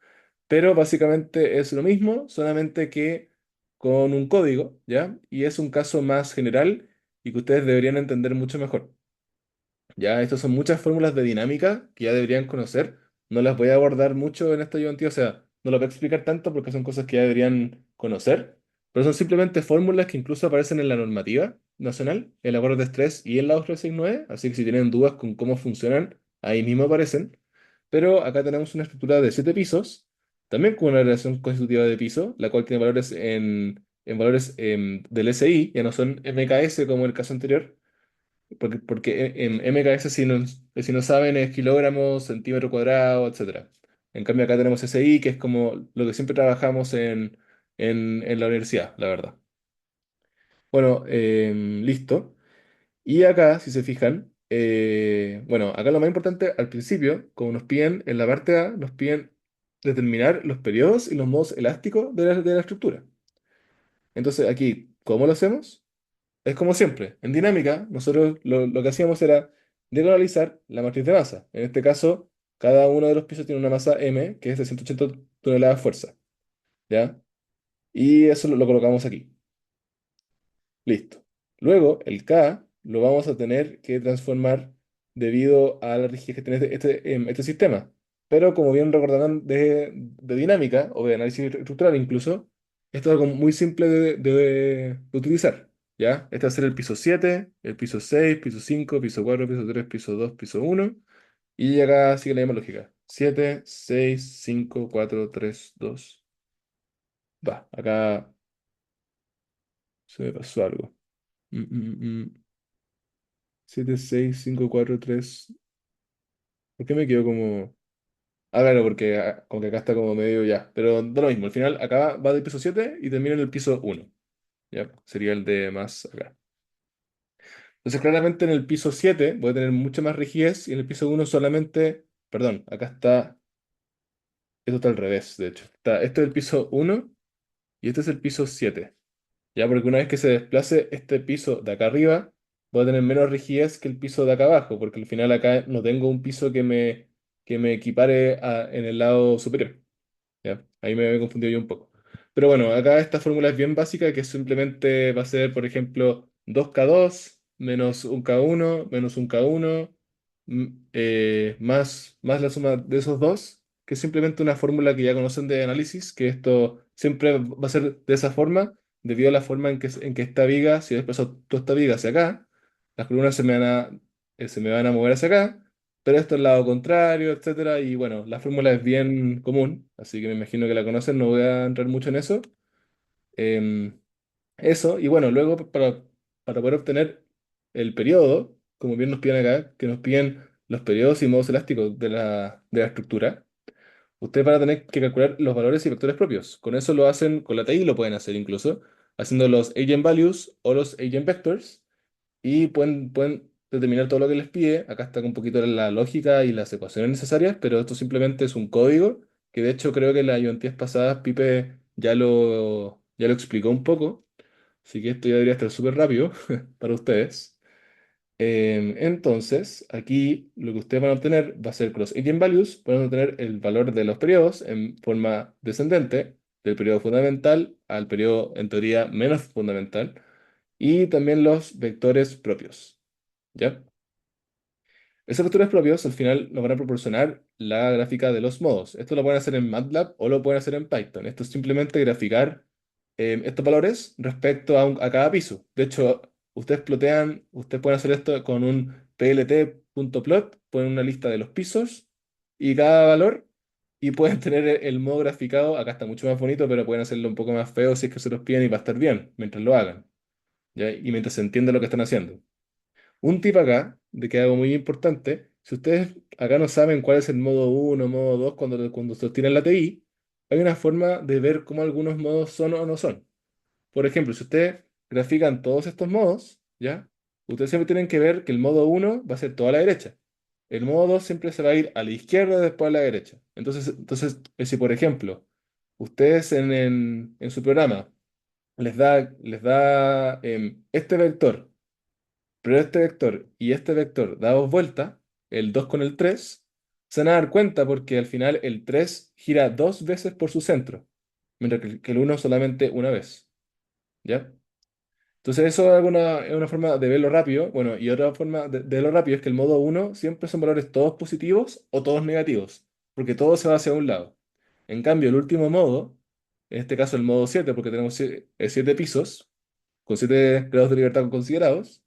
pero básicamente es lo mismo, solamente que con un código, ¿ya? Y es un caso más general y que ustedes deberían entender mucho mejor. Ya, estas son muchas fórmulas de dinámica que ya deberían conocer. No las voy a abordar mucho en esta ayudantía, o sea, no las voy a explicar tanto porque son cosas que ya deberían conocer, pero son simplemente fórmulas que incluso aparecen en la normativa nacional, en la Acuerdo de Estrés y en la 269, así que si tienen dudas con cómo funcionan, ahí mismo aparecen. Pero acá tenemos una estructura de 7 pisos, también con una relación constitutiva de piso, la cual tiene valores en valores del SI, ya no son MKS como en el caso anterior porque en MKS, si no saben, es kilogramos, centímetro cuadrado, etcétera. En cambio, acá tenemos SI, que es como lo que siempre trabajamos en la universidad, la verdad. Bueno, listo. Y acá, si se fijan, bueno, acá lo más importante al principio, como nos piden en la parte A, nos piden determinar los periodos y los modos elásticos de la estructura. Entonces, aquí, ¿cómo lo hacemos? Es como siempre, en dinámica, nosotros lo que hacíamos era diagonalizar la matriz de masa. En este caso, cada uno de los pisos tiene una masa M, que es de 180 toneladas fuerza, ¿ya? Y eso lo colocamos aquí. Listo. Luego, el K lo vamos a tener que transformar debido a la rigidez que tiene este sistema. Pero como bien recordarán de dinámica o de análisis estructural incluso, esto es algo muy simple de utilizar. ¿Ya? Este va a ser el piso 7, el piso 6, piso 5, piso 4, piso 3, piso 2, piso uno. Y acá sigue la misma lógica. 7, 6, 5, 4, 3, 2. Va, acá se me pasó algo. Mm, mm, mm. 7, 6, 5, 4, 3. ¿Por qué me quedo como...? Ah, claro, porque como que acá está como medio ya. Pero da lo mismo. Al final acá va del piso 7 y termina en el piso uno. ¿Ya? Sería el de más acá. Entonces, claramente en el piso 7 voy a tener mucha más rigidez y en el piso uno solamente... Perdón, acá está... Esto está al revés, de hecho. Este es el piso uno y este es el piso 7. Ya, porque una vez que se desplace este piso de acá arriba, voy a tener menos rigidez que el piso de acá abajo, porque al final acá no tengo un piso que me equipare en el lado superior. ¿Ya? Ahí me he confundido yo un poco. Pero bueno, acá esta fórmula es bien básica, que simplemente va a ser, por ejemplo, 2K2 menos un K1 menos un K1 más la suma de esos dos, que es simplemente una fórmula que ya conocen de análisis, que esto siempre va a ser de esa forma, debido a la forma en que esta viga, si yo desplazo toda esta viga hacia acá, las columnas se me van a mover hacia acá. Pero esto es el lado contrario, etcétera. Y bueno, la fórmula es bien común, así que me imagino que la conocen, no voy a entrar mucho en eso. Em, Eso, y bueno, luego para poder obtener el periodo, como bien nos piden acá, que nos piden los periodos y modos elásticos de la estructura, ustedes van a tener que calcular los valores y vectores propios. Con eso lo hacen, con la TI lo pueden hacer incluso, haciendo los eigenvalues o los eigenvectors y pueden determinar todo lo que les pide. Acá está un poquito la lógica y las ecuaciones necesarias, pero esto simplemente es un código que de hecho creo que en las ayudantías pasadas Pipe ya lo explicó un poco, así que esto ya debería estar súper rápido para ustedes. Entonces, aquí lo que ustedes van a obtener va a ser que los eigenvalues van a obtener el valor de los periodos en forma descendente, del periodo fundamental al periodo en teoría menos fundamental, y también los vectores propios. ¿Ya? Esos vectores propios al final nos van a proporcionar la gráfica de los modos. Esto lo pueden hacer en MATLAB o lo pueden hacer en Python. Esto es simplemente graficar estos valores respecto a cada piso. De hecho, ustedes pueden hacer esto con un plt.plot, ponen una lista de los pisos y cada valor y pueden tener el modo graficado. Acá está mucho más bonito, pero pueden hacerlo un poco más feo si es que se los piden y va a estar bien mientras lo hagan. ¿Ya? Y mientras se entiende lo que están haciendo. Un tip acá, de que algo muy importante, si ustedes acá no saben cuál es el modo uno modo 2 cuando se tienen la TI, hay una forma de ver cómo algunos modos son o no son. Por ejemplo, si ustedes grafican todos estos modos, ¿ya? Ustedes siempre tienen que ver que el modo uno va a ser toda a la derecha. El modo 2 siempre se va a ir a la izquierda, después a la derecha. Entonces, si por ejemplo, ustedes en su programa les da este vector, pero este vector y este vector dados vuelta, el 2 con el 3 se van a dar cuenta porque al final el 3 gira dos veces por su centro, mientras que el uno solamente una vez. ¿Ya? Entonces eso es una forma de verlo rápido. Bueno, y otra forma de verlo rápido es que el modo uno siempre son valores todos positivos o todos negativos, porque todo se va hacia un lado. En cambio, el último modo, en este caso el modo 7 porque tenemos 7 pisos, con 7 grados de libertad considerados,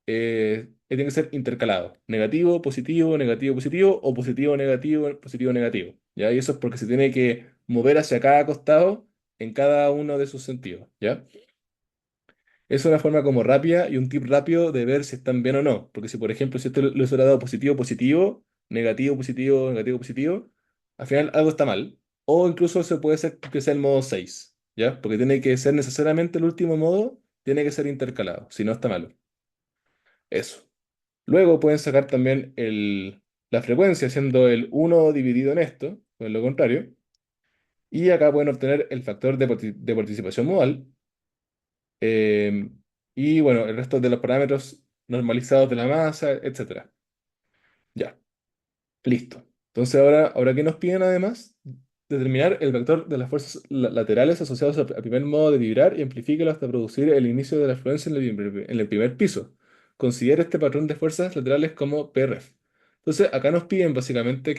tiene que ser intercalado. Negativo, positivo, negativo, positivo o positivo, negativo, positivo, negativo. ¿Ya? Y eso es porque se tiene que mover hacia cada costado en cada uno de sus sentidos. ¿Ya? Es una forma como rápida y un tip rápido de ver si están bien o no. Porque si, por ejemplo, si esto lo hubiera dado positivo, positivo, negativo, positivo, negativo, positivo, al final algo está mal. O incluso se puede ser que sea el modo 6, ¿ya? Porque tiene que ser necesariamente el último modo, tiene que ser intercalado, si no está malo. Eso. Luego pueden sacar también la frecuencia, siendo el uno dividido en esto, o en lo contrario. Y acá pueden obtener el factor de participación modal. eh, y bueno, el resto de los parámetros normalizados de la masa, etcétera. Ya, listo. Entonces ahora ¿qué nos piden además? determinar el vector de las fuerzas laterales asociados al primer modo de vibrar y amplifíquelo hasta producir el inicio de la fluencia en el primer piso. Considera este patrón de fuerzas laterales como PRF. Entonces, acá nos piden básicamente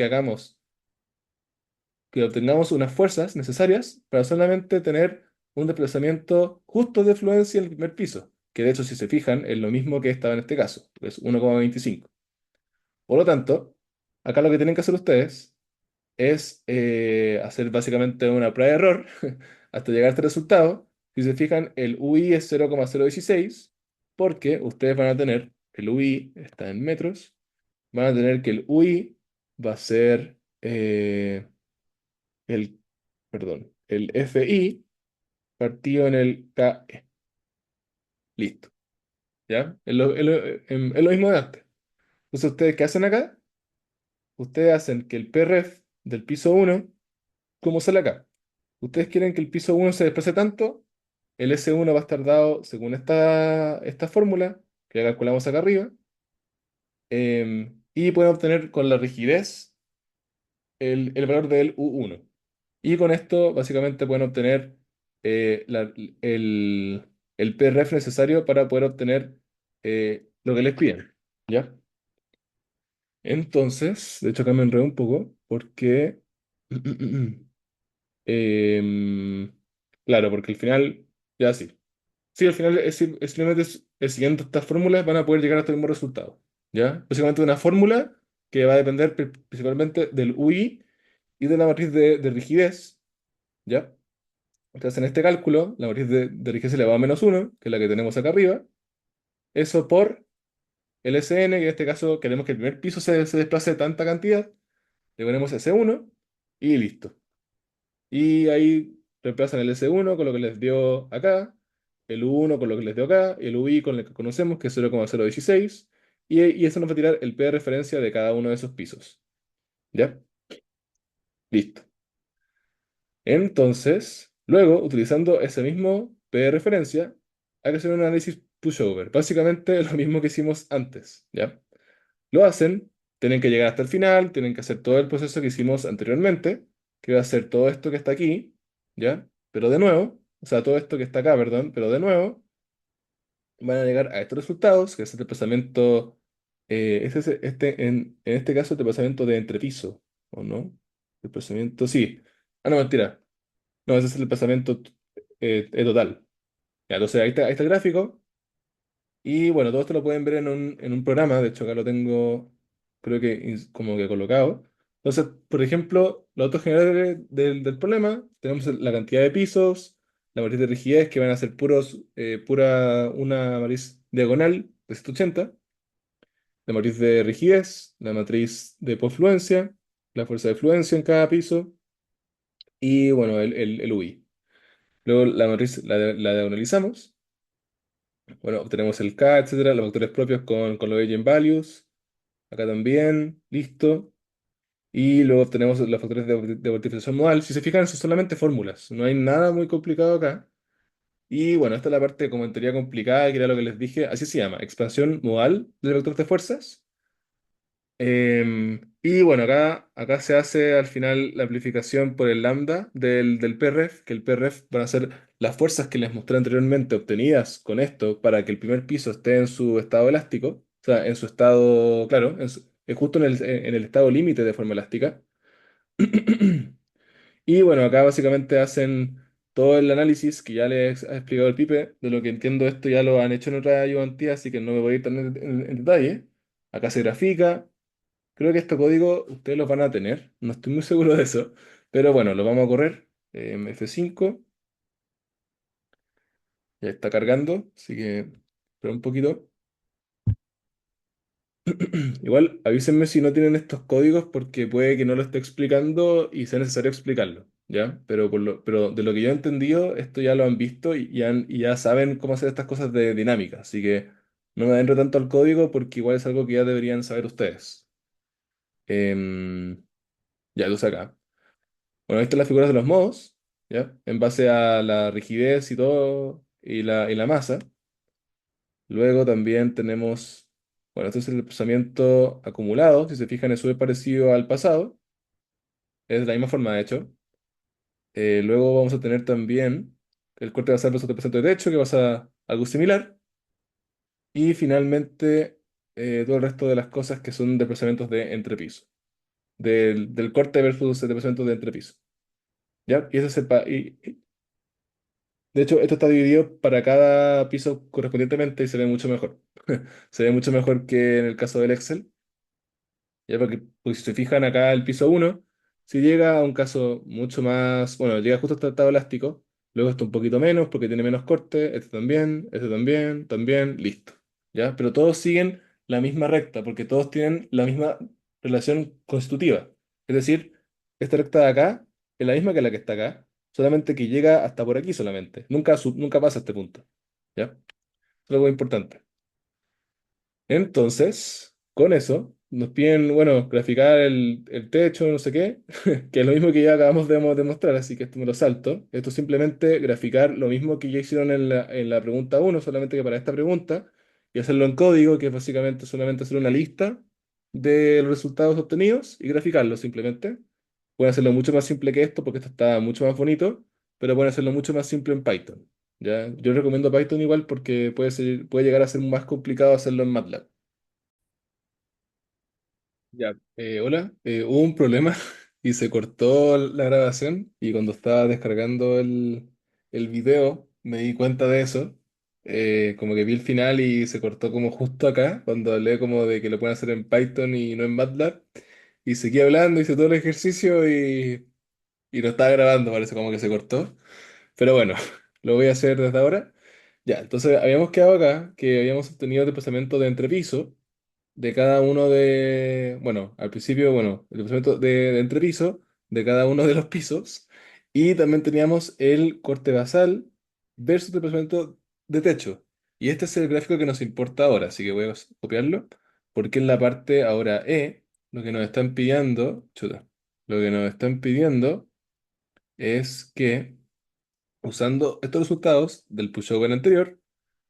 que obtengamos unas fuerzas necesarias para solamente tener un desplazamiento justo de fluencia en el primer piso, que de hecho, si se fijan, es lo mismo que estaba en este caso, que es 1,25. Por lo tanto, acá lo que tienen que hacer ustedes es hacer básicamente una prueba de error hasta llegar a este resultado. Si se fijan, el UI es 0,016 porque ustedes van a tener, el UI está en metros, van a tener que el UI va a ser el, perdón, el FI partido en el KE. Listo, ¿ya? Es lo mismo de antes. Entonces, ¿ustedes qué hacen acá? Ustedes hacen que el PRF del piso uno, ¿cómo sale acá? Ustedes quieren que el piso uno se desplace tanto, el S1 va a estar dado según esta fórmula que ya calculamos acá arriba, y pueden obtener con la rigidez el valor del U1. Y con esto básicamente pueden obtener el PRF necesario para poder obtener lo que les piden. ¿Ya? Entonces, de hecho acá me enredo un poco porque... em, claro, porque al final, ya sí. Sí, al final es simplemente siguiendo estas fórmulas van a poder llegar hasta el mismo resultado. ¿Ya? Básicamente una fórmula que va a depender principalmente del UI y de la matriz de rigidez. ¿Ya? Entonces, en este cálculo, la matriz de rigidez elevado a -1, que es la que tenemos acá arriba, eso por el SN, que en este caso queremos que el primer piso se desplace tanta cantidad, le ponemos S1 y listo. Y ahí reemplazan el S1 con lo que les dio acá, el U1 con lo que les dio acá, y el UI con el que conocemos, que es 0,016, y eso nos va a tirar el P de referencia de cada uno de esos pisos. ¿Ya? Listo. Entonces, luego, utilizando ese mismo P de referencia, hay que hacer un análisis pushover. Básicamente lo mismo que hicimos antes, ¿ya? Lo hacen, tienen que llegar hasta el final, tienen que hacer todo el proceso que hicimos anteriormente, que va a ser todo esto que está aquí, ¿ya? Pero de nuevo, o sea, todo esto que está acá, perdón, pero de nuevo, van a llegar a estos resultados, que es el desplazamiento, en este caso, el desplazamiento de entrepiso, ¿o no? Desplazamiento, sí. Ah, no, mentira. No, ese es el desplazamiento total. Ya, entonces ahí está el gráfico. Y bueno, todo esto lo pueden ver en un programa. De hecho, acá lo tengo, creo que como que colocado. Entonces, por ejemplo, los datos generales del problema, tenemos la cantidad de pisos, la matriz de rigidez, que van a ser una matriz diagonal de 180, la matriz de rigidez, la matriz de posfluencia, la fuerza de fluencia en cada piso, y bueno, el UI. Luego la matriz la diagonalizamos. Bueno, obtenemos el K, etcétera, los factores propios con los eigenvalues. Acá también, listo. Y luego obtenemos los factores de optimización modal. Si se fijan, son solamente fórmulas. No hay nada muy complicado acá. Y bueno, esta es la parte como en teoría complicada, que era lo que les dije. Así se llama, expansión modal del vector de fuerzas. Y bueno, acá se hace al final la amplificación por el lambda del PRF, que el PRF van a ser las fuerzas que les mostré anteriormente obtenidas con esto para que el primer piso esté en su estado elástico, o sea, en su estado, claro, justo en el estado límite de forma elástica. Y bueno, acá básicamente hacen todo el análisis que ya les ha explicado el Pipe. De lo que entiendo, esto ya lo han hecho en otra ayudantía, así que no me voy a ir tan en detalle. Acá se grafica. Creo que este código ustedes los van a tener, no estoy muy seguro de eso, pero bueno, lo vamos a correr. F5, ya está cargando, así que espera un poquito. Igual avísenme si no tienen estos códigos porque puede que no lo esté explicando y sea necesario explicarlo, ¿ya? Pero de lo que yo he entendido, esto ya lo han visto y ya saben cómo hacer estas cosas de dinámica, así que no me adentro tanto al código porque igual es algo que ya deberían saber ustedes. Em, ya, entonces acá. Bueno, estas son las figuras de los modos, ¿ya? En base a la rigidez y todo, y la masa. Luego también tenemos, bueno, este es el desplazamiento acumulado. Si se fijan, es súper parecido al pasado. Es de la misma forma, de hecho. Luego vamos a tener también el corte basal versus depresión de techo, que pasa algo similar. Y finalmente, todo el resto de las cosas que son desplazamientos de entrepiso. Del corte versus el desplazamiento de entrepiso. ¿Ya? Y ese es de hecho, esto está dividido para cada piso correspondientemente y se ve mucho mejor. Se ve mucho mejor que en el caso del Excel. Ya porque si se fijan acá el piso uno si llega a un caso mucho más, bueno, llega justo hasta el estado elástico, luego está un poquito menos porque tiene menos corte, este también, también, listo. ¿Ya? Pero todos siguen la misma recta porque todos tienen la misma relación constitutiva. Es decir, esta recta de acá es la misma que la que está acá, solamente que llega hasta por aquí solamente. Nunca pasa a este punto. ¿Ya? Es algo importante. Entonces, con eso, nos piden, bueno, graficar el techo, no sé qué, que es lo mismo que ya acabamos de demostrar, así que esto me lo salto. Esto es simplemente graficar lo mismo que ya hicieron en la pregunta uno, solamente que para esta pregunta, y hacerlo en código, que es básicamente solamente hacer una lista de los resultados obtenidos y graficarlo simplemente. Pueden hacerlo mucho más simple que esto, porque esto está mucho más bonito, pero pueden hacerlo mucho más simple en Python. ¿Ya? Yo recomiendo Python igual porque puede llegar a ser más complicado hacerlo en MATLAB. Ya, hola, hubo un problema y se cortó la grabación y cuando estaba descargando el video me di cuenta de eso. Como que vi el final y se cortó como justo acá, cuando hablé como de que lo pueden hacer en Python y no en MATLAB. Y seguí hablando, hice todo el ejercicio y lo estaba grabando, parece como que se cortó. Pero bueno, lo voy a hacer desde ahora. Ya, entonces habíamos quedado acá que habíamos obtenido desplazamiento de entrepiso de cada uno bueno, al principio, bueno, el desplazamiento de entrepiso de cada uno de los pisos y también teníamos el corte basal versus desplazamiento de techo. Y este es el gráfico que nos importa ahora, así que voy a copiarlo porque en la parte ahora lo que nos están pidiendo, chuta, lo que nos están pidiendo es que usando estos resultados del pushover anterior,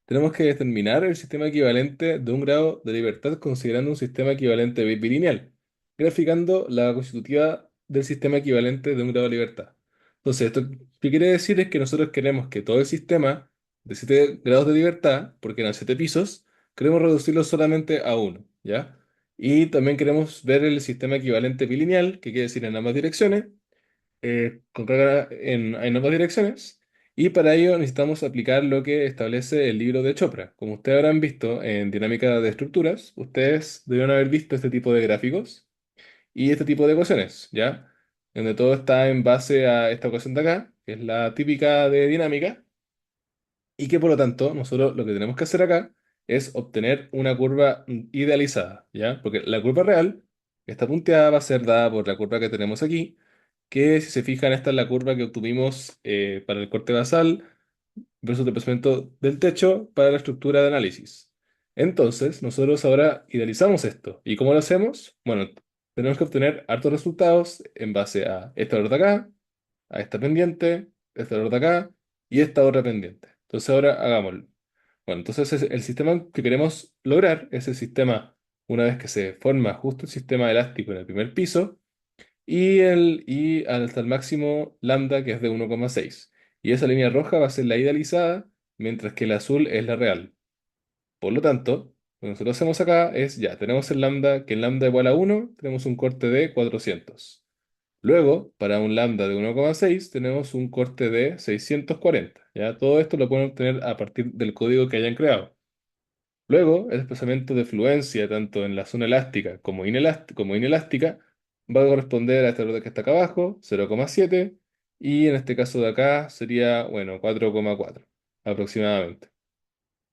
tenemos que determinar el sistema equivalente de un grado de libertad considerando un sistema equivalente bilineal, graficando la constitutiva del sistema equivalente de un grado de libertad. Entonces, esto qué quiere decir es que nosotros queremos que todo el sistema de 7 grados de libertad, porque eran 7 pisos, queremos reducirlo solamente a uno, ¿ya? Y también queremos ver el sistema equivalente bilineal, que quiere decir en ambas direcciones, con carga en ambas direcciones. Y para ello necesitamos aplicar lo que establece el libro de Chopra. Como ustedes habrán visto en dinámica de estructuras, ustedes deben haber visto este tipo de gráficos y este tipo de ecuaciones, ¿ya? Donde todo está en base a esta ecuación de acá, que es la típica de dinámica, y que por lo tanto nosotros lo que tenemos que hacer acá es obtener una curva idealizada, ¿ya? Porque la curva real, esta punteada, va a ser dada por la curva que tenemos aquí, que si se fijan, esta es la curva que obtuvimos para el corte basal versus desplazamiento del techo para la estructura de análisis. Entonces, nosotros ahora idealizamos esto. ¿Y cómo lo hacemos? Bueno, tenemos que obtener hartos resultados en base a esta valor de acá, a esta pendiente, esta valor de acá y esta otra pendiente. Entonces, ahora hagámoslo. Bueno, entonces el sistema que queremos lograr es el sistema, una vez que se forma justo el sistema elástico en el primer piso, y hasta el máximo lambda, que es de 1,6. Y esa línea roja va a ser la idealizada, mientras que el azul es la real. Por lo tanto, lo que nosotros hacemos acá es, ya, tenemos el lambda, que en lambda igual a 1 tenemos un corte de 400. Luego, para un lambda de 1,6 tenemos un corte de 640. ¿Ya? Todo esto lo pueden obtener a partir del código que hayan creado. Luego, el desplazamiento de fluencia, tanto en la zona elástica como inelástica, va a corresponder a este valor que está acá abajo, 0,7, y en este caso de acá sería, bueno, 4,4 aproximadamente.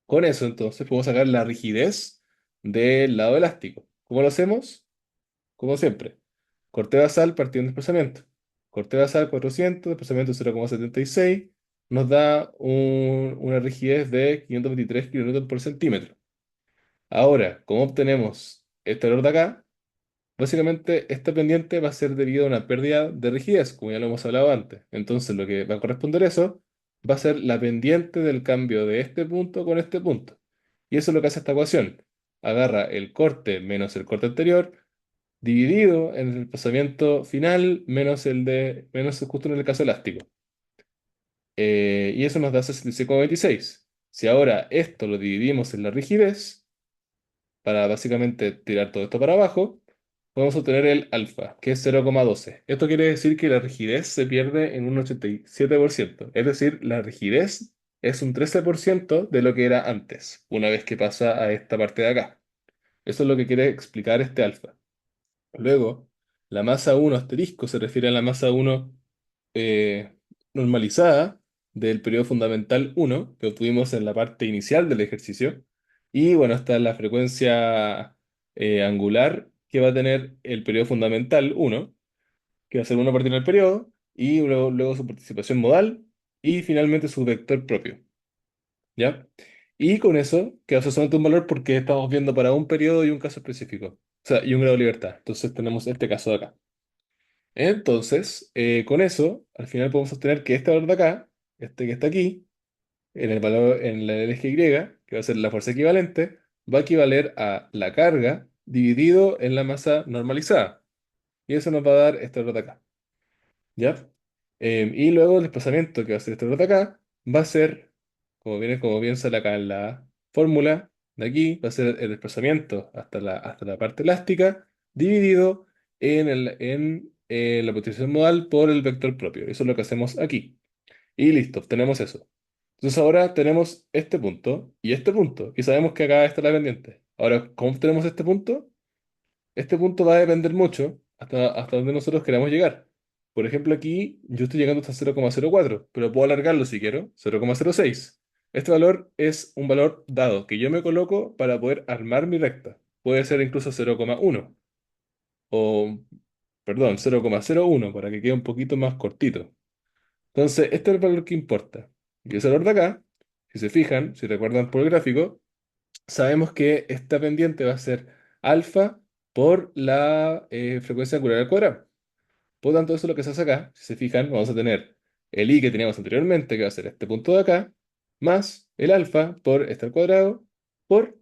Con eso, entonces, podemos sacar la rigidez del lado elástico. ¿Cómo lo hacemos? Como siempre. Corte basal partido en desplazamiento. Corte basal 400, desplazamiento 0,76, nos da una rigidez de 523 kN por centímetro. Ahora, ¿cómo obtenemos este valor de acá? Básicamente, esta pendiente va a ser debido a una pérdida de rigidez, como ya lo hemos hablado antes. Entonces, lo que va a corresponder a eso va a ser la pendiente del cambio de este punto con este punto. Y eso es lo que hace esta ecuación. Agarra el corte menos el corte anterior, dividido en el desplazamiento final menos justo en el caso elástico. Y eso nos da 66,26. Si ahora esto lo dividimos en la rigidez, para básicamente tirar todo esto para abajo, podemos obtener el alfa, que es 0,12. Esto quiere decir que la rigidez se pierde en un 87%. Es decir, la rigidez es un 13% de lo que era antes, una vez que pasa a esta parte de acá. Eso es lo que quiere explicar este alfa. Luego, la masa uno asterisco se refiere a la masa uno eh, normalizada del periodo fundamental uno que obtuvimos en la parte inicial del ejercicio. Y bueno, esta es la frecuencia angular que va a tener el periodo fundamental uno que va a ser uno a partir del periodo, y luego su participación modal, y finalmente su vector propio. ¿Ya? Y con eso queda solamente un valor porque estamos viendo para un periodo y un caso específico. O sea, y un grado de libertad. Entonces tenemos este caso de acá. Entonces, con eso, al final podemos obtener que este valor de acá, este que está aquí, en el valor, en el eje Y, que va a ser la fuerza equivalente, va a equivaler a la carga dividido en la masa normalizada. Y eso nos va a dar este valor de acá. ¿Ya? Y luego el desplazamiento que va a ser este valor de acá, va a ser, como bien sale acá en la fórmula de aquí, va a ser el desplazamiento hasta la parte elástica, dividido en la potenciación modal por el vector propio. Eso es lo que hacemos aquí. Y listo, tenemos eso. Entonces ahora tenemos este punto y este punto, y sabemos que acá está la pendiente. Ahora, ¿cómo tenemos este punto? Este punto va a depender mucho hasta donde nosotros queramos llegar. Por ejemplo, aquí yo estoy llegando hasta 0,04, pero puedo alargarlo si quiero, 0,06. Este valor es un valor dado que yo me coloco para poder armar mi recta. Puede ser incluso 0,1 o, perdón, 0,01 para que quede un poquito más cortito. Entonces, este es el valor que importa. Y ese valor de acá, si se fijan, si recuerdan por el gráfico, sabemos que esta pendiente va a ser alfa por la frecuencia angular al cuadrado. Por lo tanto, eso es lo que se hace acá. Si se fijan, vamos a tener el i que teníamos anteriormente, que va a ser este punto de acá, más el alfa por este al cuadrado, por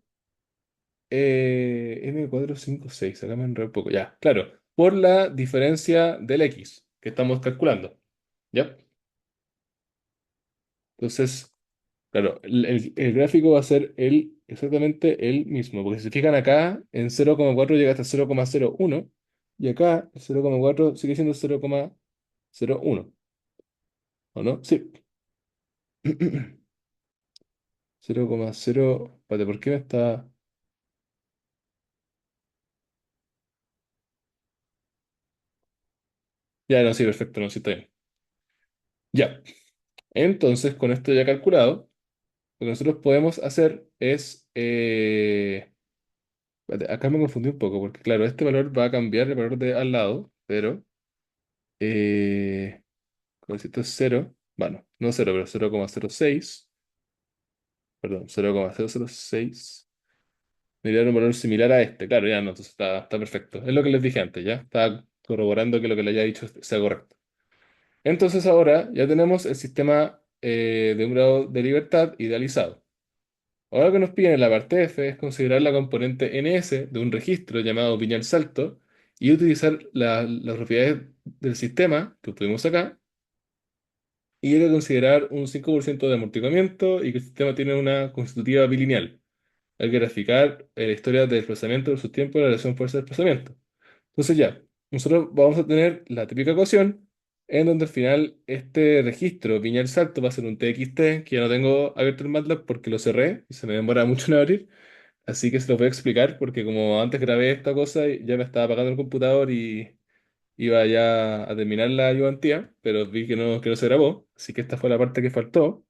n cuadrado 5 6. Acá me enredé un poco. Ya, claro. Por la diferencia del x que estamos calculando. ¿Ya? Entonces, claro, el gráfico va a ser exactamente el mismo, porque si se fijan acá, en 0,4 llega hasta 0,01 y acá el 0,4 sigue siendo 0,01, ¿o no? Sí. 0,0, espérate, ¿por qué me está...? Ya, no, sí, perfecto, no, sí, está bien. Ya, entonces con esto ya calculado, lo que nosotros podemos hacer es... espérate, acá me confundí un poco, porque claro, este valor va a cambiar el valor de al lado, pero... Eh, como si esto es cero, bueno, no cero, pero 0,06, perdón, 0,006, me dieron un valor similar a este. Claro, ya no, entonces está perfecto. Es lo que les dije antes, ya. Estaba corroborando que lo que le haya dicho sea correcto. Entonces ahora ya tenemos el sistema de un grado de libertad idealizado. Ahora lo que nos piden en la parte F es considerar la componente ns de un registro llamado Viñal Salto y utilizar las propiedades del sistema que obtuvimos acá. Y hay que considerar un 5% de amortiguamiento y que el sistema tiene una constitutiva bilineal. Hay que graficar la historia de desplazamiento versus tiempo de la relación fuerza-desplazamiento. Entonces ya, nosotros vamos a tener la típica ecuación en donde al final este registro Viñal Salto va a ser un TXT que ya no tengo abierto en MATLAB porque lo cerré y se me demora mucho en abrir. Así que se lo voy a explicar porque como antes grabé esta cosa ya me estaba apagando el computador y iba ya a terminar la ayudantía, pero vi que no se grabó, así que esta fue la parte que faltó.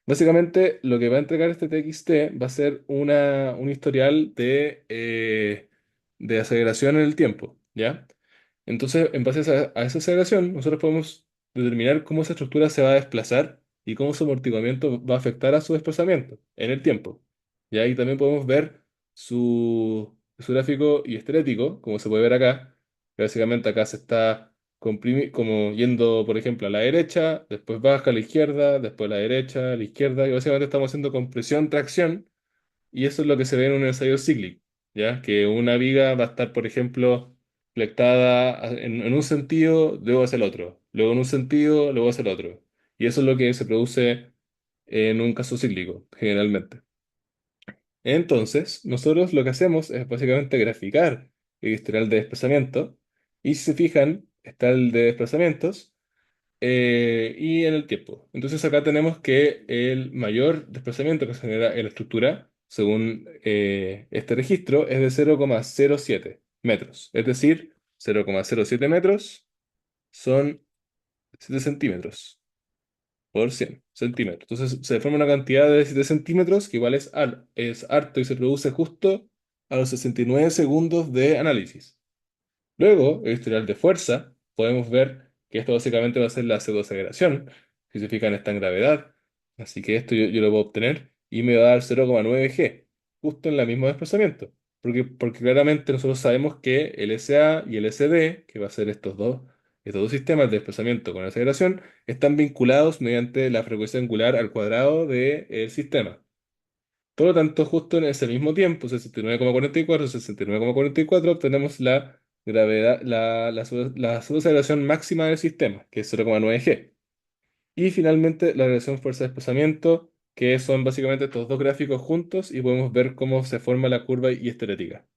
Básicamente, lo que va a entregar este TXT va a ser un historial de aceleración en el tiempo, ¿ya? Entonces, en base a esa aceleración, nosotros podemos determinar cómo esa estructura se va a desplazar y cómo su amortiguamiento va a afectar a su desplazamiento en el tiempo. Y ahí también podemos ver su gráfico y estético, como se puede ver acá, que básicamente acá se está como yendo, por ejemplo, a la derecha, después baja a la izquierda, después a la derecha, a la izquierda, y básicamente estamos haciendo compresión, tracción, y eso es lo que se ve en un ensayo cíclico, ¿ya? Que una viga va a estar, por ejemplo, flectada en un sentido, luego hacia el otro, luego en un sentido, luego hacia el otro. Y eso es lo que se produce en un caso cíclico, generalmente. Entonces, nosotros lo que hacemos es básicamente graficar el historial de desplazamiento. Y si se fijan, está el de desplazamientos y en el tiempo. Entonces acá tenemos que el mayor desplazamiento que se genera en la estructura, según este registro, es de 0,07 metros. Es decir, 0,07 metros son 7 centímetros por 100 centímetros. Entonces se forma una cantidad de 7 centímetros que igual es harto y se produce justo a los 69 segundos de análisis. Luego, el historial de fuerza, podemos ver que esto básicamente va a ser la pseudoaceleración, que se fija en esta en gravedad. Así que esto yo lo puedo obtener y me va a dar 0,9 G, justo en el mismo desplazamiento. Porque claramente nosotros sabemos que el SA y el SD, que va a ser estos dos sistemas de desplazamiento con aceleración, están vinculados mediante la frecuencia angular al cuadrado del sistema. Por lo tanto, justo en ese mismo tiempo, 69,44, 69,44, obtenemos la gravedad, la subaceleración máxima del sistema, que es 0,9 G. Y finalmente la relación fuerza-desplazamiento, que son básicamente estos dos gráficos juntos y podemos ver cómo se forma la curva y esterética.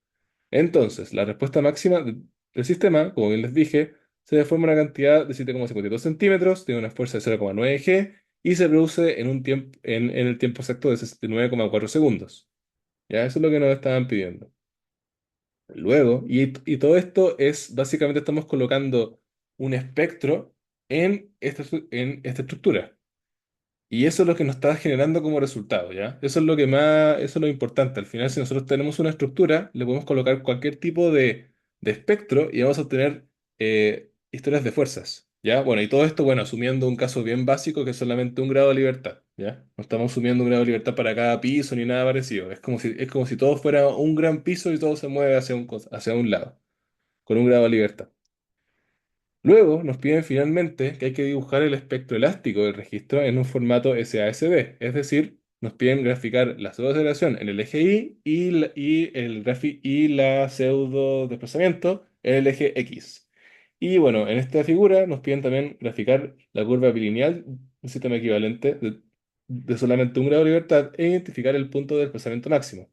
Entonces, la respuesta máxima del sistema, como bien les dije, se forma una cantidad de 7,52 centímetros, tiene una fuerza de 0,9 G y se produce en el tiempo exacto de 69,4 segundos. Ya, eso es lo que nos estaban pidiendo. Luego, y todo esto es, básicamente estamos colocando un espectro en esta estructura. Y eso es lo que nos está generando como resultado, ¿ya? Eso es lo que más, eso es lo importante. Al final, si nosotros tenemos una estructura, le podemos colocar cualquier tipo de espectro y vamos a obtener historias de fuerzas, ¿ya? Bueno, y todo esto, bueno, asumiendo un caso bien básico que es solamente un grado de libertad, ¿ya? No estamos asumiendo un grado de libertad para cada piso ni nada parecido. Es como si todo fuera un gran piso y todo se mueve hacia un lado, con un grado de libertad. Luego nos piden finalmente que hay que dibujar el espectro elástico del registro en un formato SASB, es decir, nos piden graficar la pseudoaceleración en el eje Y y la pseudo desplazamiento en el eje X. Y bueno, en esta figura nos piden también graficar la curva bilineal un sistema equivalente de solamente un grado de libertad e identificar el punto de desplazamiento máximo.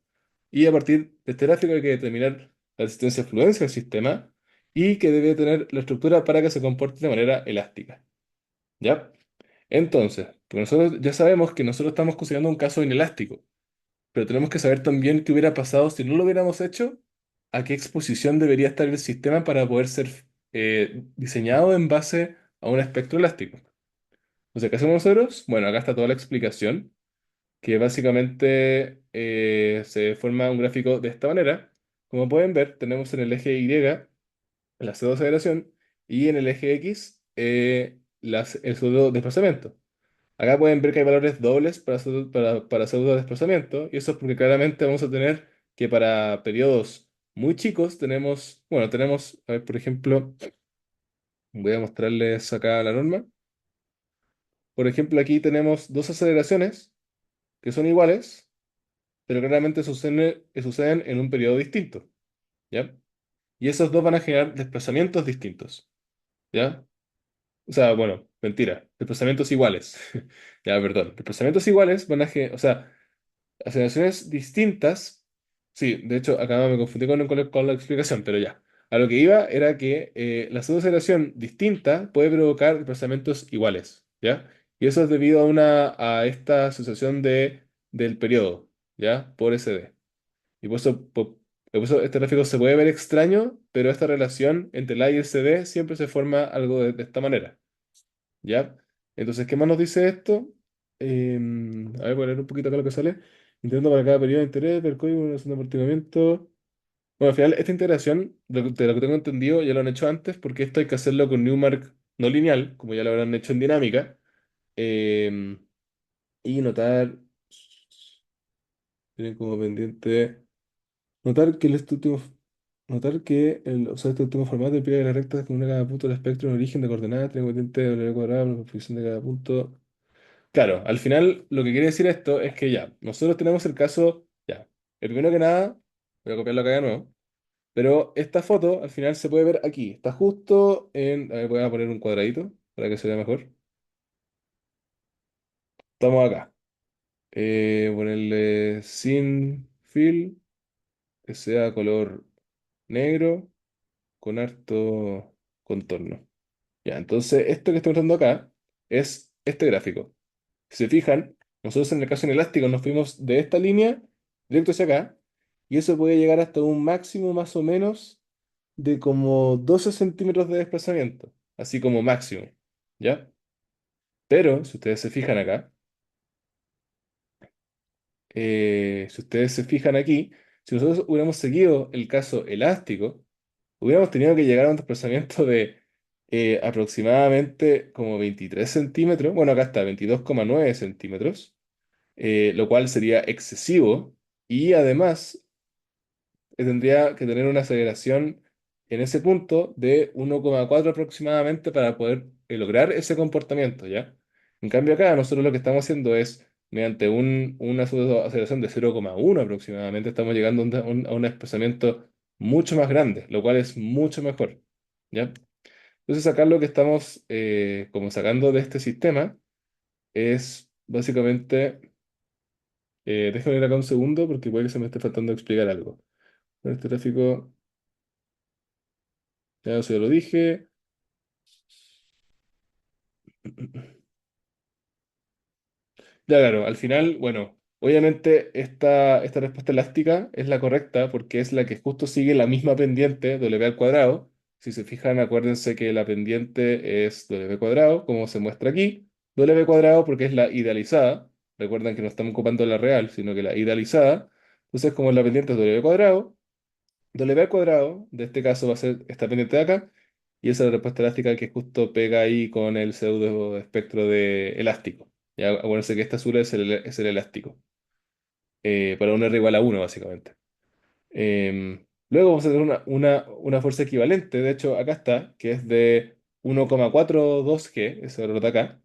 Y a partir de este gráfico hay que determinar la resistencia a fluencia del sistema y que debe tener la estructura para que se comporte de manera elástica. ¿Ya? Entonces, porque nosotros ya sabemos que nosotros estamos considerando un caso inelástico, pero tenemos que saber también qué hubiera pasado si no lo hubiéramos hecho, a qué exposición debería estar el sistema para poder ser diseñado en base a un espectro elástico. Entonces, ¿qué hacemos nosotros? Bueno, acá está toda la explicación, que básicamente se forma un gráfico de esta manera. Como pueden ver, tenemos en el eje Y la pseudo aceleración y en el eje X el pseudo desplazamiento. Acá pueden ver que hay valores dobles para pseudo desplazamiento y eso es porque claramente vamos a tener que para periodos muy chicos tenemos, a ver, por ejemplo, voy a mostrarles acá la norma. Por ejemplo, aquí tenemos dos aceleraciones que son iguales, pero claramente suceden en un periodo distinto, ¿ya? Y esos dos van a generar desplazamientos distintos, ¿ya? O sea, bueno, mentira. Desplazamientos iguales. Ya, perdón. Desplazamientos iguales o sea, aceleraciones distintas. Sí, de hecho, acá me confundí con la explicación, pero ya. A lo que iba era que la pseudoaceleración distinta puede provocar desplazamientos iguales, ¿ya? Y eso es debido a esta asociación del periodo, ¿ya? Por SD. Y por eso este gráfico se puede ver extraño, pero esta relación entre la y el CD siempre se forma algo de esta manera. ¿Ya? Entonces, ¿qué más nos dice esto? A ver, voy a leer un poquito acá lo que sale. Intentando para cada periodo de interés del código de relación de amortiguamiento. Bueno, al final, esta integración, de lo que tengo entendido, ya lo han hecho antes, porque esto hay que hacerlo con Newmark no lineal, como ya lo habrán hecho en dinámica. Em, y tienen como pendiente, notar que este último formato implica que las rectas con una cada punto del espectro en origen de coordenadas, tiene como pendiente de cuadrada, por la posición de cada punto. Claro, al final lo que quiere decir esto es que ya, nosotros tenemos el caso, ya, el primero que nada, voy a copiarlo acá de nuevo, Pero esta foto al final se puede ver aquí. Está justo en... A ver, voy a poner un cuadradito para que se vea mejor. Estamos acá. Ponerle sin fill, que sea color negro con harto contorno. Ya, entonces esto que estoy mostrando acá es este gráfico. Si se fijan, nosotros en el caso inelástico nos fuimos de esta línea directo hacia acá y eso puede llegar hasta un máximo más o menos de como 12 centímetros de desplazamiento, así como máximo, ¿ya? Pero si ustedes se fijan acá, si ustedes se fijan aquí, si nosotros hubiéramos seguido el caso elástico, hubiéramos tenido que llegar a un desplazamiento de aproximadamente como 23 centímetros, bueno, acá está, 22,9 centímetros, lo cual sería excesivo y además tendría que tener una aceleración en ese punto de 1,4 aproximadamente para poder lograr ese comportamiento, ¿ya? En cambio acá nosotros lo que estamos haciendo es, mediante una aceleración de 0,1 aproximadamente, estamos llegando a un desplazamiento mucho más grande, lo cual es mucho mejor, ¿ya? Entonces acá lo que estamos como sacando de este sistema es básicamente, déjame ir acá un segundo porque puede que se me esté faltando explicar algo. Este gráfico, ya se lo dije. Ya, claro, al final, bueno, obviamente esta respuesta elástica es la correcta porque es la que justo sigue la misma pendiente w al cuadrado. Si se fijan, acuérdense que la pendiente es w cuadrado, como se muestra aquí. W cuadrado porque es la idealizada. Recuerden que no estamos ocupando la real, sino que la idealizada. Entonces, como la pendiente es w cuadrado, W al cuadrado, de este caso va a ser esta pendiente de acá, y esa es la respuesta elástica que justo pega ahí con el pseudo espectro de elástico. Ya, acuérdense que este azul es el elástico, para un R igual a uno básicamente. Luego vamos a tener una fuerza equivalente, de hecho acá está, que es de 1,42 G, ese valor de acá,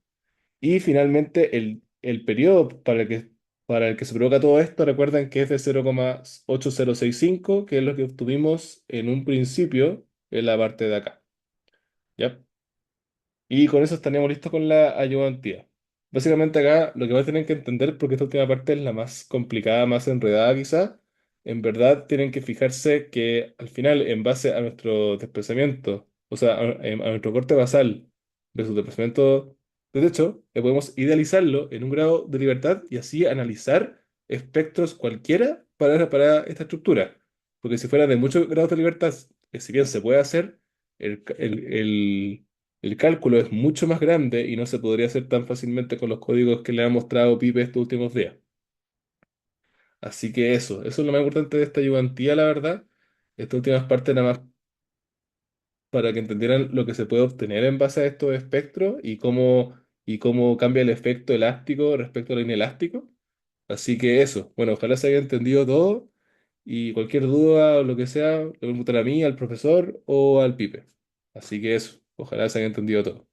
y finalmente el periodo para el que se provoca todo esto, recuerden que es de 0,8065, que es lo que obtuvimos en un principio en la parte de acá. ¿Ya? Y con eso estaríamos listos con la ayudantía. Básicamente acá lo que van a tener que entender, porque esta última parte es la más complicada, más enredada quizá, en verdad tienen que fijarse que al final, en base a nuestro desplazamiento, o sea, a nuestro corte basal versus desplazamiento de techo, podemos idealizarlo en un grado de libertad y así analizar espectros cualquiera para esta estructura. Porque si fuera de muchos grados de libertad, si bien se puede hacer, el, ca- el cálculo es mucho más grande y no se podría hacer tan fácilmente con los códigos que le ha mostrado Pipe estos últimos días. Así que eso es lo más importante de esta ayudantía, la verdad. Estas últimas partes nada más para que entendieran lo que se puede obtener en base a estos espectros y cómo cambia el efecto elástico respecto al inelástico. Así que eso, bueno, ojalá se haya entendido todo y cualquier duda o lo que sea, le preguntan a mí, al profesor o al Pipe. Así que eso, ojalá se haya entendido todo.